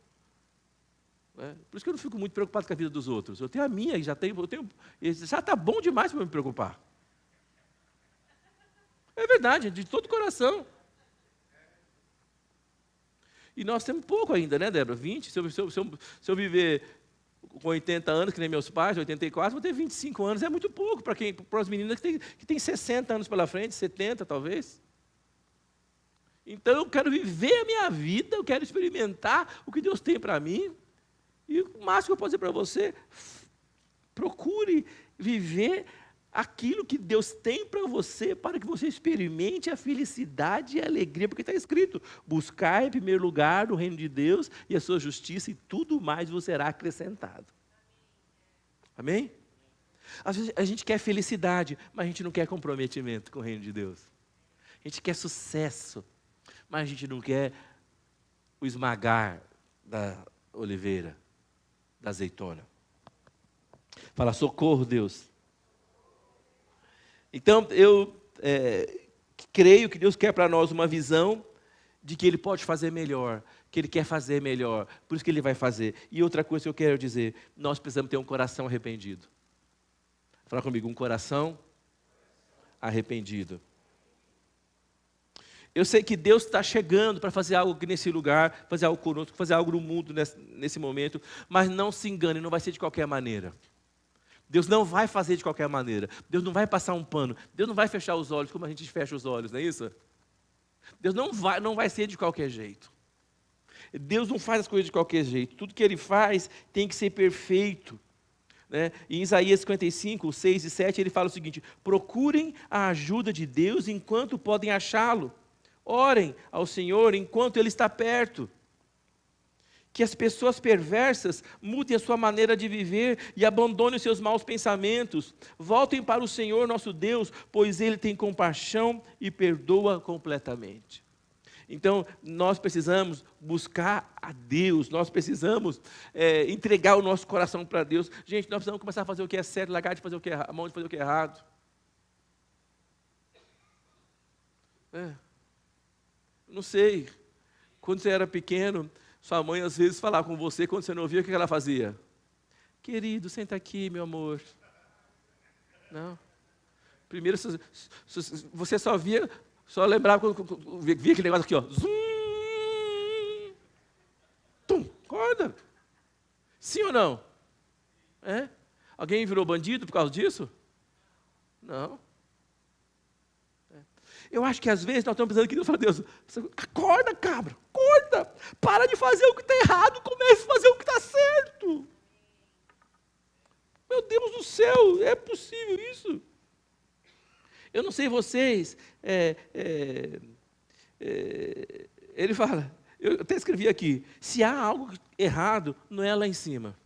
Né? Por isso que eu não fico muito preocupado com a vida dos outros. Eu tenho a minha, e já está bom demais para me preocupar. É verdade, de todo o coração. E nós temos pouco ainda, né, Débora? 20, se eu viver com 80 anos, que nem meus pais, 84, vou ter 25 anos. É muito pouco para as meninas que têm 60 anos pela frente, 70 talvez. Então eu quero viver a minha vida, eu quero experimentar o que Deus tem para mim. E o máximo que eu posso dizer para você, procure viver aquilo que Deus tem para você, para que você experimente a felicidade e a alegria, porque está escrito, buscar em primeiro lugar o reino de Deus e a sua justiça, e tudo mais vos será acrescentado. Amém? Às vezes a gente quer felicidade, mas a gente não quer comprometimento com o reino de Deus. A gente quer sucesso, mas a gente não quer o esmagar da oliveira, da azeitona. Fala, socorro, Deus. Então, eu creio que Deus quer para nós uma visão de que Ele pode fazer melhor, que Ele quer fazer melhor, por isso que Ele vai fazer. E outra coisa que eu quero dizer, nós precisamos ter um coração arrependido. Fala comigo, um coração arrependido. Eu sei que Deus está chegando para fazer algo aqui nesse lugar, fazer algo conosco, fazer algo no mundo nesse momento, mas não se engane, não vai ser de qualquer maneira. Deus não vai fazer de qualquer maneira. Deus não vai passar um pano. Deus não vai fechar os olhos como a gente fecha os olhos, não é isso? Deus não vai ser de qualquer jeito. Deus não faz as coisas de qualquer jeito. Tudo que Ele faz tem que ser perfeito. Né? Em Isaías 55, 6 e 7, Ele fala o seguinte, procurem a ajuda de Deus enquanto podem achá-lo. Orem ao Senhor enquanto Ele está perto. Que as pessoas perversas mudem a sua maneira de viver e abandonem os seus maus pensamentos. Voltem para o Senhor nosso Deus, pois Ele tem compaixão e perdoa completamente. Então, nós precisamos buscar a Deus, nós precisamos entregar o nosso coração para Deus. Gente, nós precisamos começar a fazer o que é certo, largar de fazer o que é errado, a mão de fazer o que é errado. Não sei, quando você era pequeno, sua mãe às vezes falava com você, quando você não ouvia, o que ela fazia? Querido, senta aqui, meu amor. Não. Primeiro, você só lembrava quando via aquele negócio aqui, ó. Zum! Tum, acorda. Sim ou não? Alguém virou bandido por causa disso? Não. Eu acho que às vezes nós estamos pensando que Deus fala, Deus, acorda, cabra, acorda, para de fazer o que está errado, comece a fazer o que está certo. Meu Deus do céu, é possível isso? Eu não sei vocês, ele fala, eu até escrevi aqui, se há algo errado, não é lá em cima.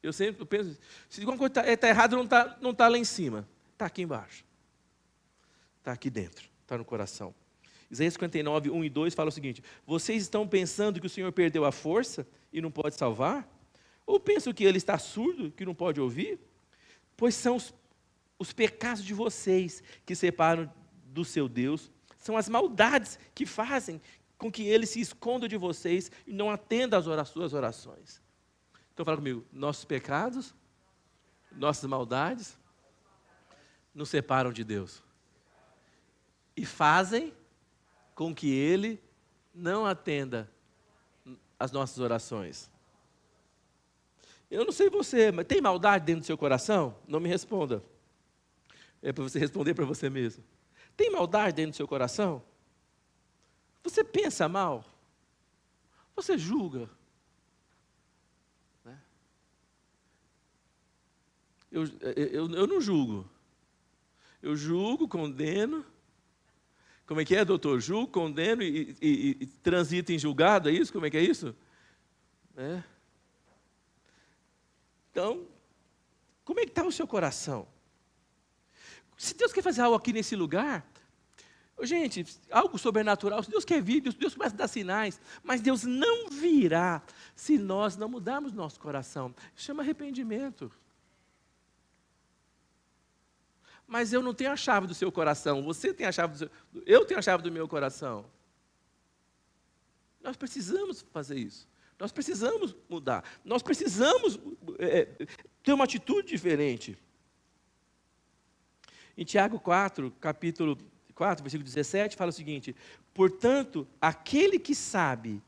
Eu sempre penso, se alguma coisa está errada, não está lá em cima. Está aqui embaixo. Está aqui dentro. Está no coração. Isaías 59, 1 e 2 fala o seguinte: vocês estão pensando que o Senhor perdeu a força e não pode salvar? Ou pensam que Ele está surdo, que não pode ouvir? Pois são os pecados de vocês que separam do seu Deus, são as maldades que fazem com que Ele se esconda de vocês e não atenda às suas orações. Então fala comigo, nossos pecados, nossas maldades, nos separam de Deus. E fazem com que Ele não atenda às nossas orações. Eu não sei você, mas tem maldade dentro do seu coração? Não me responda. É para você responder para você mesmo. Tem maldade dentro do seu coração? Você pensa mal? Você julga? Né? Eu não julgo. Eu julgo, condeno. Como é que é, doutor? Julgo, condeno e transito em julgado, é isso? Como é que é isso? É. Então, como é que está o seu coração? Se Deus quer fazer algo aqui nesse lugar, gente, algo sobrenatural, se Deus quer vir, Deus começa a dar sinais, mas Deus não virá se nós não mudarmos nosso coração. Chama arrependimento. Mas eu não tenho a chave do seu coração, você tem a chave do seu, eu tenho a chave do meu coração. Nós precisamos fazer isso. Nós precisamos mudar. Nós precisamos ter uma atitude diferente. Em Tiago 4, capítulo 4, versículo 17, fala o seguinte: portanto, aquele que sabe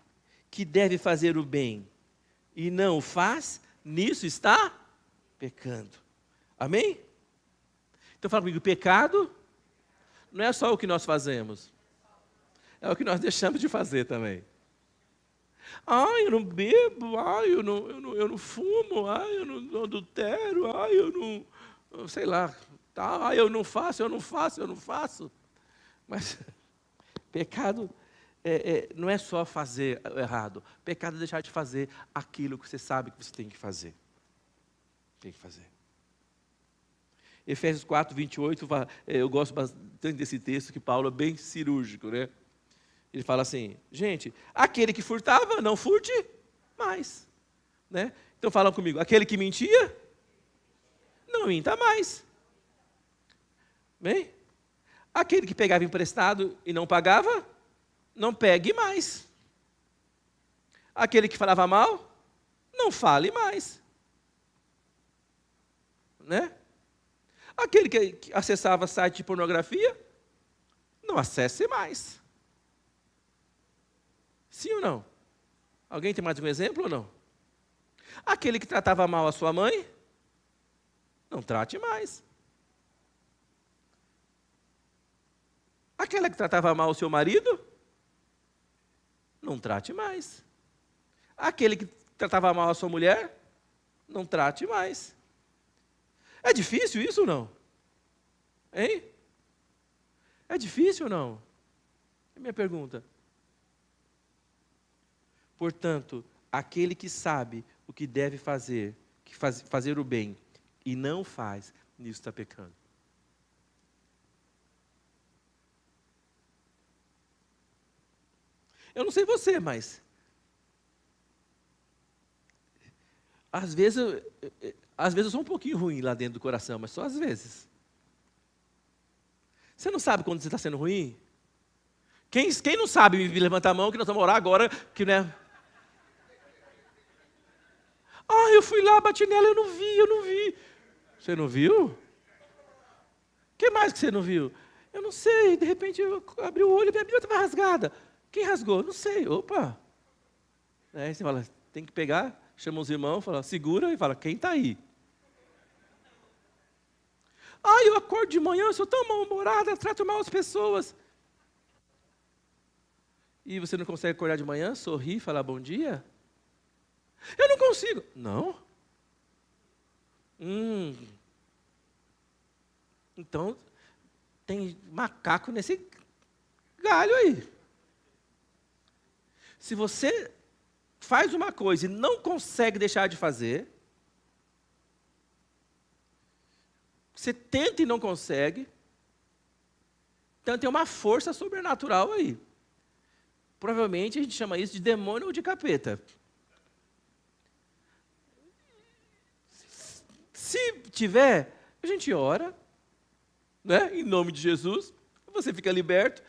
que deve fazer o bem e não o faz, nisso está pecando. Amém? Então fala comigo, pecado não é só o que nós fazemos, é o que nós deixamos de fazer também. Eu não bebo, eu não fumo, eu não adultero, eu não, sei lá, eu não faço. Mas pecado não é só fazer errado. Pecado é deixar de fazer aquilo que você sabe que você tem que fazer. Tem que fazer. Efésios 4, 28, eu gosto bastante desse texto, que Paulo é bem cirúrgico, né? Ele fala assim, gente, aquele que furtava, não furte mais. Né? Então falam comigo, aquele que mentia, não minta mais. Bem? Aquele que pegava emprestado e não pagava, não pegue mais. Aquele que falava mal, não fale mais. Né? Aquele que acessava site de pornografia, não acesse mais. Sim ou não? Alguém tem mais um exemplo ou não? Aquele que tratava mal a sua mãe, não trate mais. Aquela que tratava mal o seu marido, não trate mais. Aquele que tratava mal a sua mulher, não trate mais. É difícil isso ou não? Hein? É difícil ou não? É a minha pergunta. Portanto, aquele que sabe o que deve fazer, fazer o bem, e não faz, nisso está pecando. Eu não sei você, mas às vezes eu sou um pouquinho ruim lá dentro do coração, mas só às vezes. Você não sabe quando você está sendo ruim? Quem não sabe, levanta a mão, que nós vamos orar agora, que né? Eu fui lá, bati nela, eu não vi. Você não viu? O que mais que você não viu? Eu não sei, de repente eu abri o olho e minha Bíblia estava rasgada. Quem rasgou? Não sei, opa. Aí você fala, tem que pegar, chama os irmãos, fala, segura e fala, quem está aí? Eu acordo de manhã, eu sou tão mal-humorada, trato mal as pessoas. E você não consegue acordar de manhã, sorrir, falar bom dia? Eu não consigo. Não? Então, tem macaco nesse galho aí. Se você faz uma coisa e não consegue deixar de fazer, Você tenta e não consegue. Então tem uma força sobrenatural aí. Provavelmente a gente chama isso de demônio ou de capeta. Se tiver, a gente ora, né, em nome de Jesus, você fica liberto,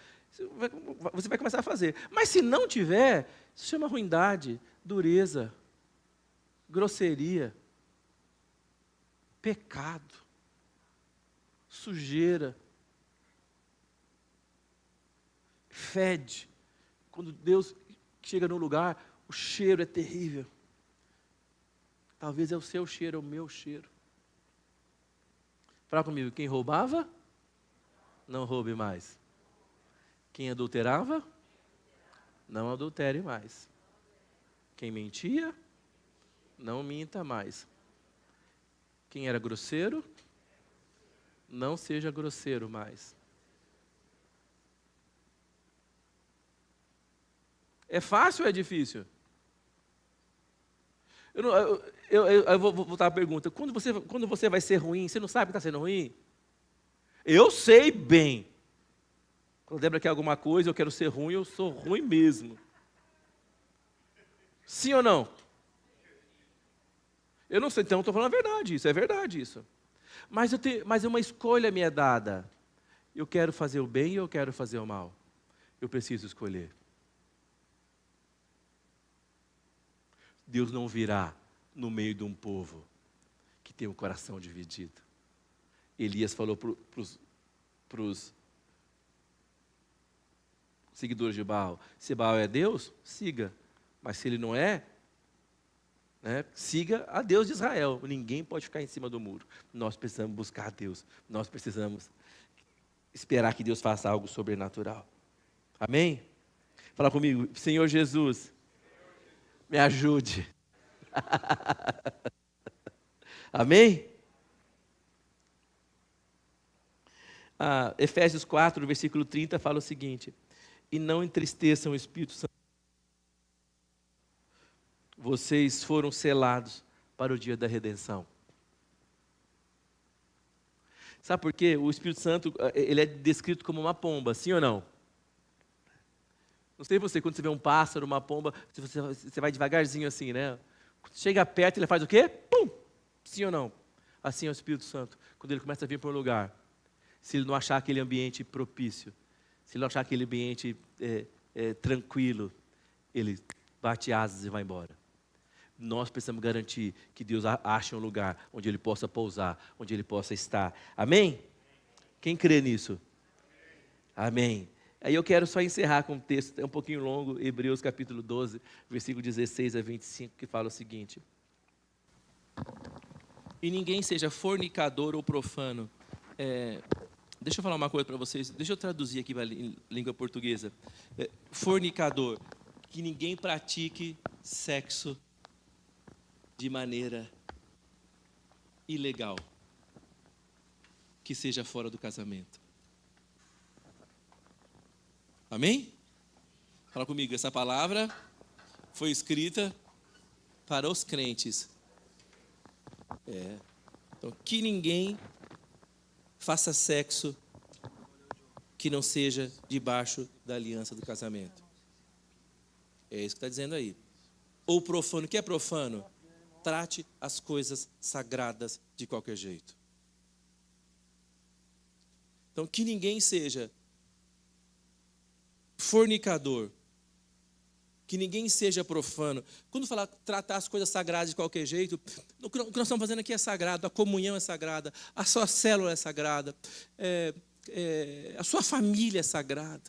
você vai começar a fazer. Mas se não tiver, se chama ruindade, dureza, grosseria, pecado, sujeira, fede. Quando Deus chega num lugar, o cheiro é terrível. Talvez é o seu cheiro, é o meu cheiro. Fala comigo, quem roubava, não roube mais. Quem adulterava, não adultere mais. Quem mentia, não minta mais. Quem era grosseiro, não seja grosseiro mais. É fácil ou é difícil? Eu vou voltar à pergunta. Quando você vai ser ruim, você não sabe que está sendo ruim? Eu sei bem. Quando a Débora quer alguma coisa, eu quero ser ruim, eu sou ruim mesmo. Sim ou não? Eu não sei, então estou falando a verdade, isso é verdade isso. Mas uma escolha me é dada. Eu quero fazer o bem ou eu quero fazer o mal? Eu preciso escolher. Deus não virá no meio de um povo que tem o coração dividido. Elias falou para os seguidores de Baal, se Baal é Deus, siga. Mas se ele não é, né, siga a Deus de Israel. Ninguém pode ficar em cima do muro. Nós precisamos buscar a Deus. Nós precisamos esperar que Deus faça algo sobrenatural. Amém? Fala comigo, Senhor Jesus, me ajude. Amém? Efésios 4, versículo 30, fala o seguinte: e não entristeçam o Espírito Santo. Vocês foram selados para o dia da redenção. Sabe por quê? O Espírito Santo, ele é descrito como uma pomba, sim ou não? Não sei você, quando você vê um pássaro, uma pomba, você vai devagarzinho assim, né? Chega perto, ele faz o quê? Pum! Sim ou não? Assim é o Espírito Santo. Quando ele começa a vir para um lugar, se ele não achar aquele ambiente propício, se ele não achar aquele ambiente tranquilo, ele bate asas e vai embora. Nós precisamos garantir que Deus ache um lugar onde ele possa pousar, onde ele possa estar. Amém? Quem crê nisso? Amém. Aí eu quero só encerrar com um texto, é um pouquinho longo, Hebreus capítulo 12, versículo 16 a 25, que fala o seguinte: e ninguém seja fornicador ou profano. Deixa eu falar uma coisa para vocês, deixa eu traduzir aqui para a língua portuguesa. Fornicador, que ninguém pratique sexo de maneira ilegal, que seja fora do casamento. Amém? Fala comigo, essa palavra foi escrita para os crentes. Então, que ninguém faça sexo que não seja debaixo da aliança do casamento. É isso que está dizendo aí. Ou profano, o que é profano? Trate as coisas sagradas de qualquer jeito. Então, que ninguém seja fornicador, que ninguém seja profano. Quando falar tratar as coisas sagradas de qualquer jeito, o que nós estamos fazendo aqui é sagrado, a comunhão é sagrada, a sua célula é sagrada, a sua família é sagrada.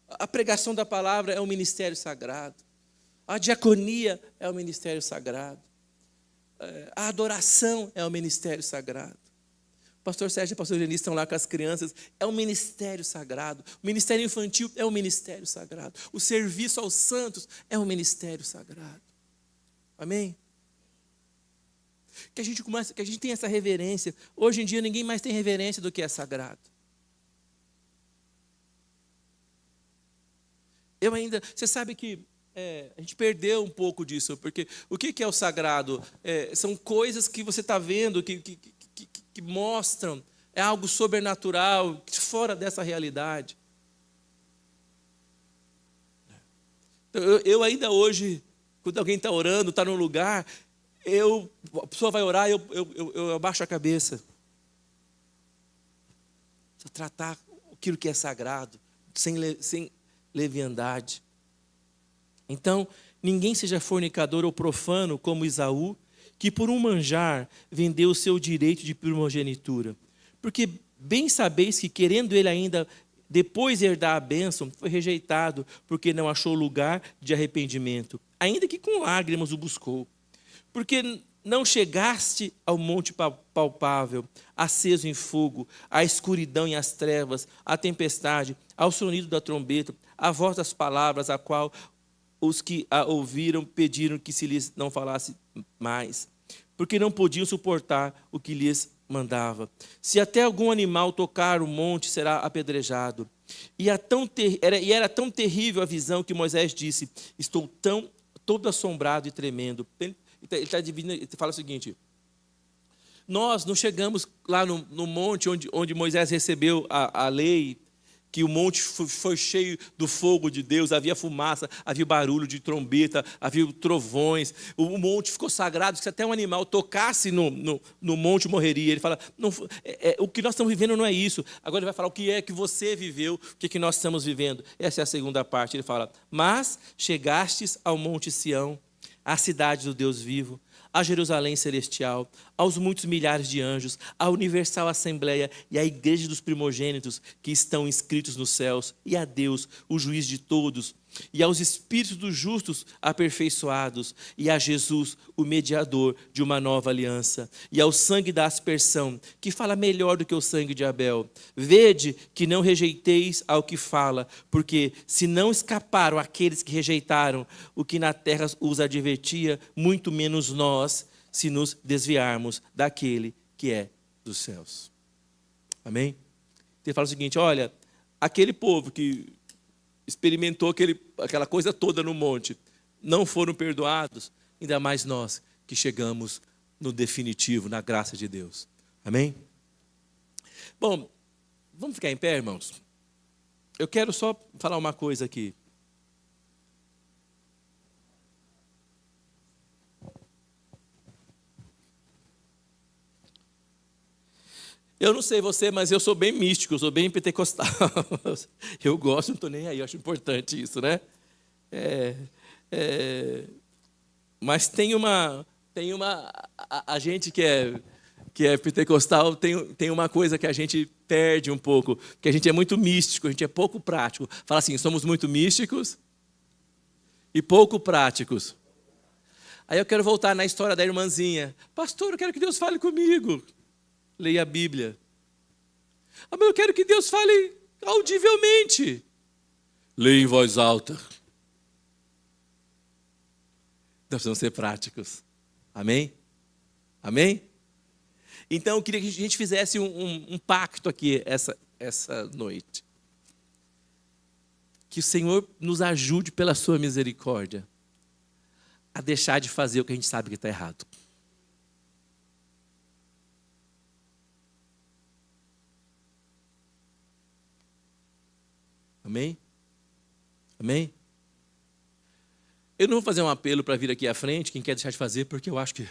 A pregação da palavra é um ministério sagrado. A diaconia é um ministério sagrado. A adoração é um ministério sagrado. O pastor Sérgio e a pastor Geni estão lá com as crianças. É um ministério sagrado. O ministério infantil é um ministério sagrado. O serviço aos santos é um ministério sagrado. Amém? Que a gente tenha essa reverência. Hoje em dia ninguém mais tem reverência do que é sagrado. Você sabe que a gente perdeu um pouco disso, porque o que é o sagrado? São coisas que você está vendo, que mostram, é algo sobrenatural, fora dessa realidade. Eu ainda hoje, quando alguém está orando, está num lugar, a pessoa vai orar, eu abaixo a cabeça. Precisa tratar aquilo que é sagrado, sem leviandade. Então, ninguém seja fornicador ou profano como Esaú, que por um manjar vendeu o seu direito de primogenitura. Porque bem sabeis que, querendo ele ainda depois herdar a bênção, foi rejeitado, porque não achou lugar de arrependimento, ainda que com lágrimas o buscou. Porque não chegaste ao monte palpável, aceso em fogo, à escuridão e às trevas, à tempestade, ao sonido da trombeta, à voz das palavras, a qual os que a ouviram pediram que se lhes não falasse mais, porque não podiam suportar o que lhes mandava. Se até algum animal tocar o monte, será apedrejado. E era tão terrível a visão que Moisés disse: estou todo assombrado e tremendo. Ele fala o seguinte: nós não chegamos lá no monte onde Moisés recebeu a lei, que o monte foi cheio do fogo de Deus, havia fumaça, havia barulho de trombeta, havia trovões, o monte ficou sagrado, que se até um animal tocasse no monte morreria. Ele fala, o que nós estamos vivendo não é isso. Agora ele vai falar o que é que você viveu, o que é que nós estamos vivendo. Essa é a segunda parte. Ele fala, mas chegastes ao monte Sião, à cidade do Deus vivo, a Jerusalém celestial, aos muitos milhares de anjos, à universal assembleia e à igreja dos primogênitos que estão inscritos nos céus, e a Deus, o juiz de todos, e aos espíritos dos justos aperfeiçoados, e a Jesus, o mediador de uma nova aliança, e ao sangue da aspersão, que fala melhor do que o sangue de Abel. Vede que não rejeiteis ao que fala, porque se não escaparam aqueles que rejeitaram o que na terra os advertia, muito menos nós, se nos desviarmos daquele que é dos céus. Amém? Ele fala o seguinte, olha, aquele povo que experimentou aquela coisa toda no monte, não foram perdoados, ainda mais nós que chegamos no definitivo, na graça de Deus. Amém? Bom, vamos ficar em pé, irmãos? Eu quero só falar uma coisa aqui. Eu não sei você, mas eu sou bem místico, eu sou bem pentecostal. Eu gosto, não estou nem aí, eu acho importante isso, né? Mas a gente que é pentecostal tem uma coisa que a gente perde um pouco, que a gente é muito místico, a gente é pouco prático. Fala assim, somos muito místicos e pouco práticos. Aí eu quero voltar na história da irmãzinha. Pastor, eu quero que Deus fale comigo. Leia a Bíblia. Mas eu quero que Deus fale audivelmente. Leia em voz alta. Nós precisamos ser práticos. Amém? Amém? Então eu queria que a gente fizesse um pacto aqui essa noite. Que o Senhor nos ajude pela sua misericórdia a deixar de fazer o que a gente sabe que está errado. Amém? Amém? Eu não vou fazer um apelo para vir aqui à frente, quem quer deixar de fazer, porque eu acho que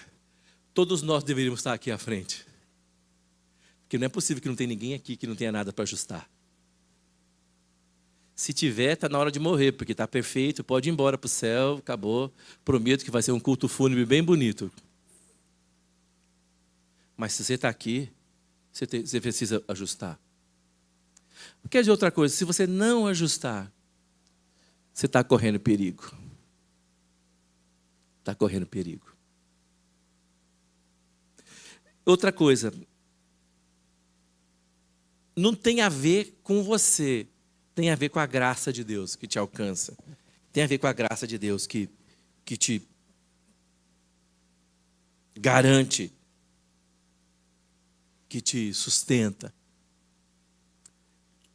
todos nós deveríamos estar aqui à frente. Porque não é possível que não tenha ninguém aqui que não tenha nada para ajustar. Se tiver, está na hora de morrer, porque está perfeito, pode ir embora para o céu, acabou. Prometo que vai ser um culto fúnebre bem bonito. Mas se você está aqui, você precisa ajustar. Quer dizer outra coisa, se você não ajustar, você está correndo perigo. Está correndo perigo. Outra coisa, não tem a ver com você, tem a ver com a graça de Deus que te alcança. Tem a ver com a graça de Deus que te garante, que te sustenta.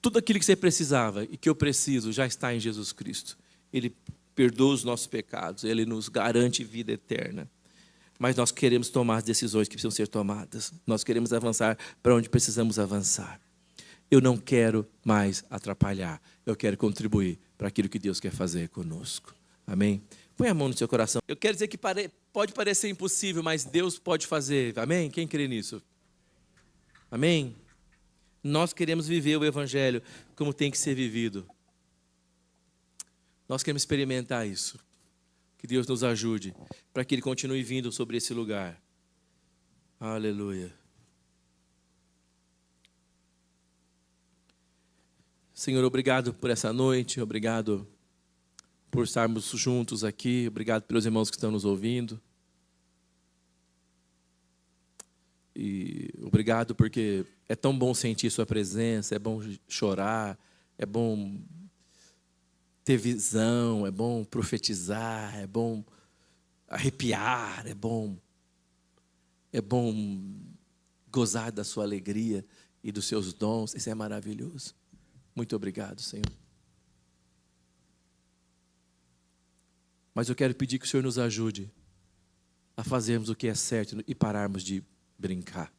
Tudo aquilo que você precisava e que eu preciso já está em Jesus Cristo. Ele perdoa os nossos pecados, Ele nos garante vida eterna. Mas nós queremos tomar as decisões que precisam ser tomadas. Nós queremos avançar para onde precisamos avançar. Eu não quero mais atrapalhar. Eu quero contribuir para aquilo que Deus quer fazer conosco. Amém? Põe a mão no seu coração. Eu quero dizer que pode parecer impossível, mas Deus pode fazer. Amém? Quem crê nisso? Amém? Nós queremos viver o Evangelho como tem que ser vivido. Nós queremos experimentar isso. Que Deus nos ajude para que Ele continue vindo sobre esse lugar. Aleluia. Senhor, obrigado por essa noite, obrigado por estarmos juntos aqui, obrigado pelos irmãos que estão nos ouvindo. E obrigado porque é tão bom sentir sua presença, é bom chorar, é bom ter visão, é bom profetizar, é bom arrepiar, é bom gozar da sua alegria e dos seus dons. Isso é maravilhoso. Muito obrigado, Senhor. Mas eu quero pedir que o Senhor nos ajude a fazermos o que é certo e pararmos de brincar.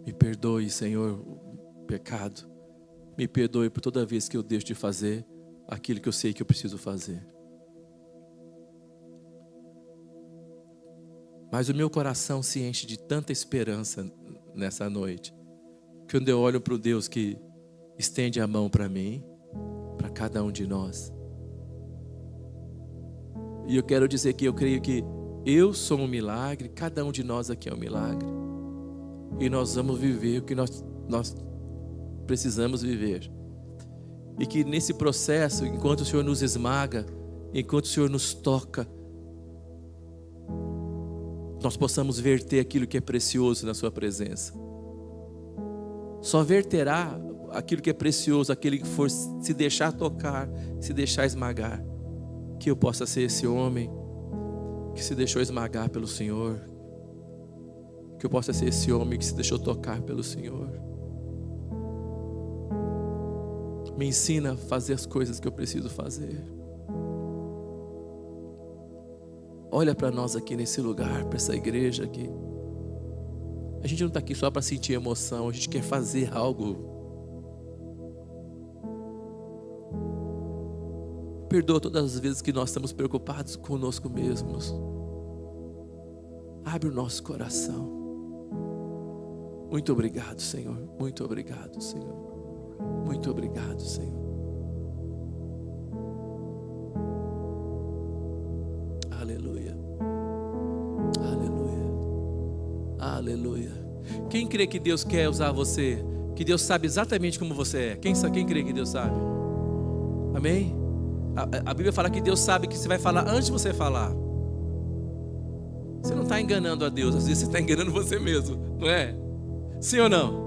Me perdoe, Senhor, o pecado. Me perdoe por toda vez que eu deixo de fazer aquilo que eu sei que eu preciso fazer. Mas o meu coração se enche de tanta esperança nessa noite. Quando eu olho para o Deus que estende a mão para mim, para cada um de nós. E eu quero dizer que eu creio que eu sou um milagre, cada um de nós aqui é um milagre. E nós vamos viver o que nós precisamos viver. E que nesse processo, enquanto o Senhor nos esmaga, enquanto o Senhor nos toca, nós possamos verter aquilo que é precioso na sua presença. Só verterá aquilo que é precioso, aquele que for se deixar tocar, se deixar esmagar. Que eu possa ser esse homem que se deixou esmagar pelo Senhor. Que eu possa ser esse homem que se deixou tocar pelo Senhor. Me ensina a fazer as coisas que eu preciso fazer. Olha para nós aqui nesse lugar, para essa igreja aqui. A gente não está aqui só para sentir emoção, a gente quer fazer algo. Perdoa todas as vezes que nós estamos preocupados conosco mesmos. Abre o nosso coração. Muito obrigado, Senhor. Muito obrigado, Senhor. Muito obrigado, Senhor. Aleluia. Aleluia. Aleluia. Quem crê que Deus quer usar você? Que Deus sabe exatamente como você é? Quem crê que Deus sabe? Amém? A Bíblia fala que Deus sabe que você vai falar antes de você falar. Você não está enganando a Deus, às vezes você está enganando você mesmo, não é? Sim ou não?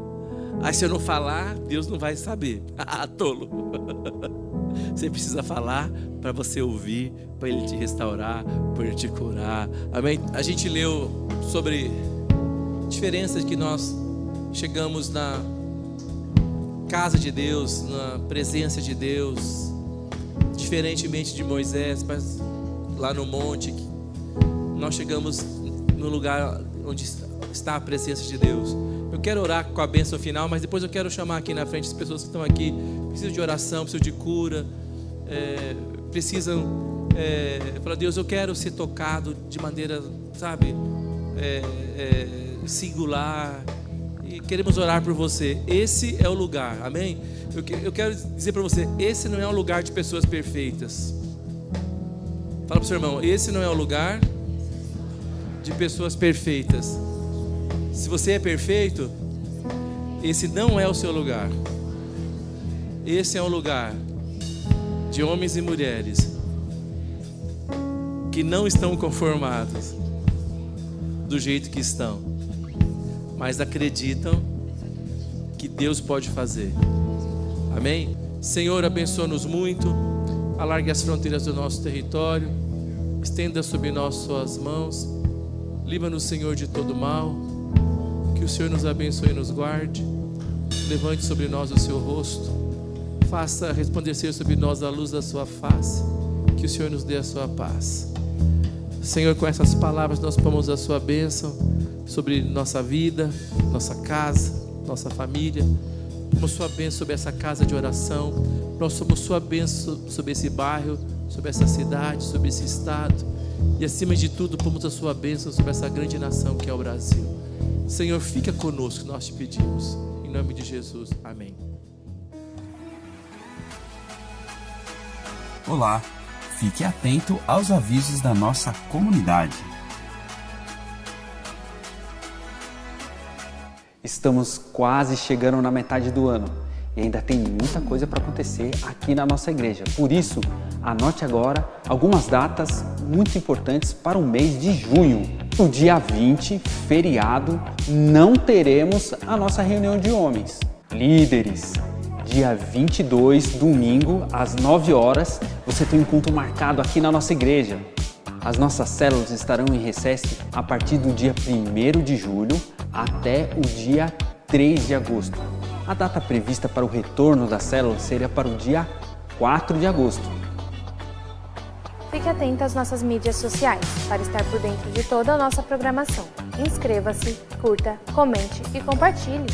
Aí se eu não falar, Deus não vai saber. Tolo. Você precisa falar para você ouvir, para Ele te restaurar, para Ele te curar. Amém? A gente leu sobre diferenças que nós chegamos na casa de Deus, na presença de Deus, diferentemente de Moisés, mas lá no monte, nós chegamos no lugar onde está a presença de Deus. Eu quero orar com a bênção final, mas depois eu quero chamar aqui na frente as pessoas que estão aqui, precisam de oração, precisam de cura, precisam falar: Deus, eu quero ser tocado de maneira, sabe, singular, e queremos orar por você. Esse é o lugar, amém? Eu quero dizer para você, esse não é um lugar de pessoas perfeitas. Fala para o seu irmão, esse não é o lugar de pessoas perfeitas. Se você é perfeito, esse não é o seu lugar. Esse é um lugar de homens e mulheres que não estão conformados do jeito que estão, mas acreditam que Deus pode fazer. Amém? Senhor, abençoa-nos muito, alargue as fronteiras do nosso território, estenda sobre nós suas mãos, livra-nos, Senhor, de todo mal. Que o Senhor nos abençoe e nos guarde, levante sobre nós o seu rosto, faça resplandecer sobre nós a luz da sua face, que o Senhor nos dê a sua paz. Senhor, com essas palavras nós tomamos a sua bênção sobre nossa vida, nossa casa, nossa família. Tomamos sua bênção sobre essa casa de oração. Nós somos sua bênção sobre esse bairro, sobre essa cidade, sobre esse estado. E acima de tudo, pomos a sua bênção sobre essa grande nação que é o Brasil. Senhor, fica conosco, nós te pedimos. Em nome de Jesus, amém. Olá, fique atento aos avisos da nossa comunidade. Estamos quase chegando na metade do ano e ainda tem muita coisa para acontecer aqui na nossa igreja. Por isso, anote agora algumas datas muito importantes para o mês de junho. No dia 20, feriado, não teremos a nossa reunião de homens. Líderes, dia 22, domingo, às 9 horas, você tem um encontro marcado aqui na nossa igreja. As nossas células estarão em recesso a partir do dia 1º de julho até o dia 3 de agosto. A data prevista para o retorno das células seria para o dia 4 de agosto. Fique atento às nossas mídias sociais para estar por dentro de toda a nossa programação. Inscreva-se, curta, comente e compartilhe.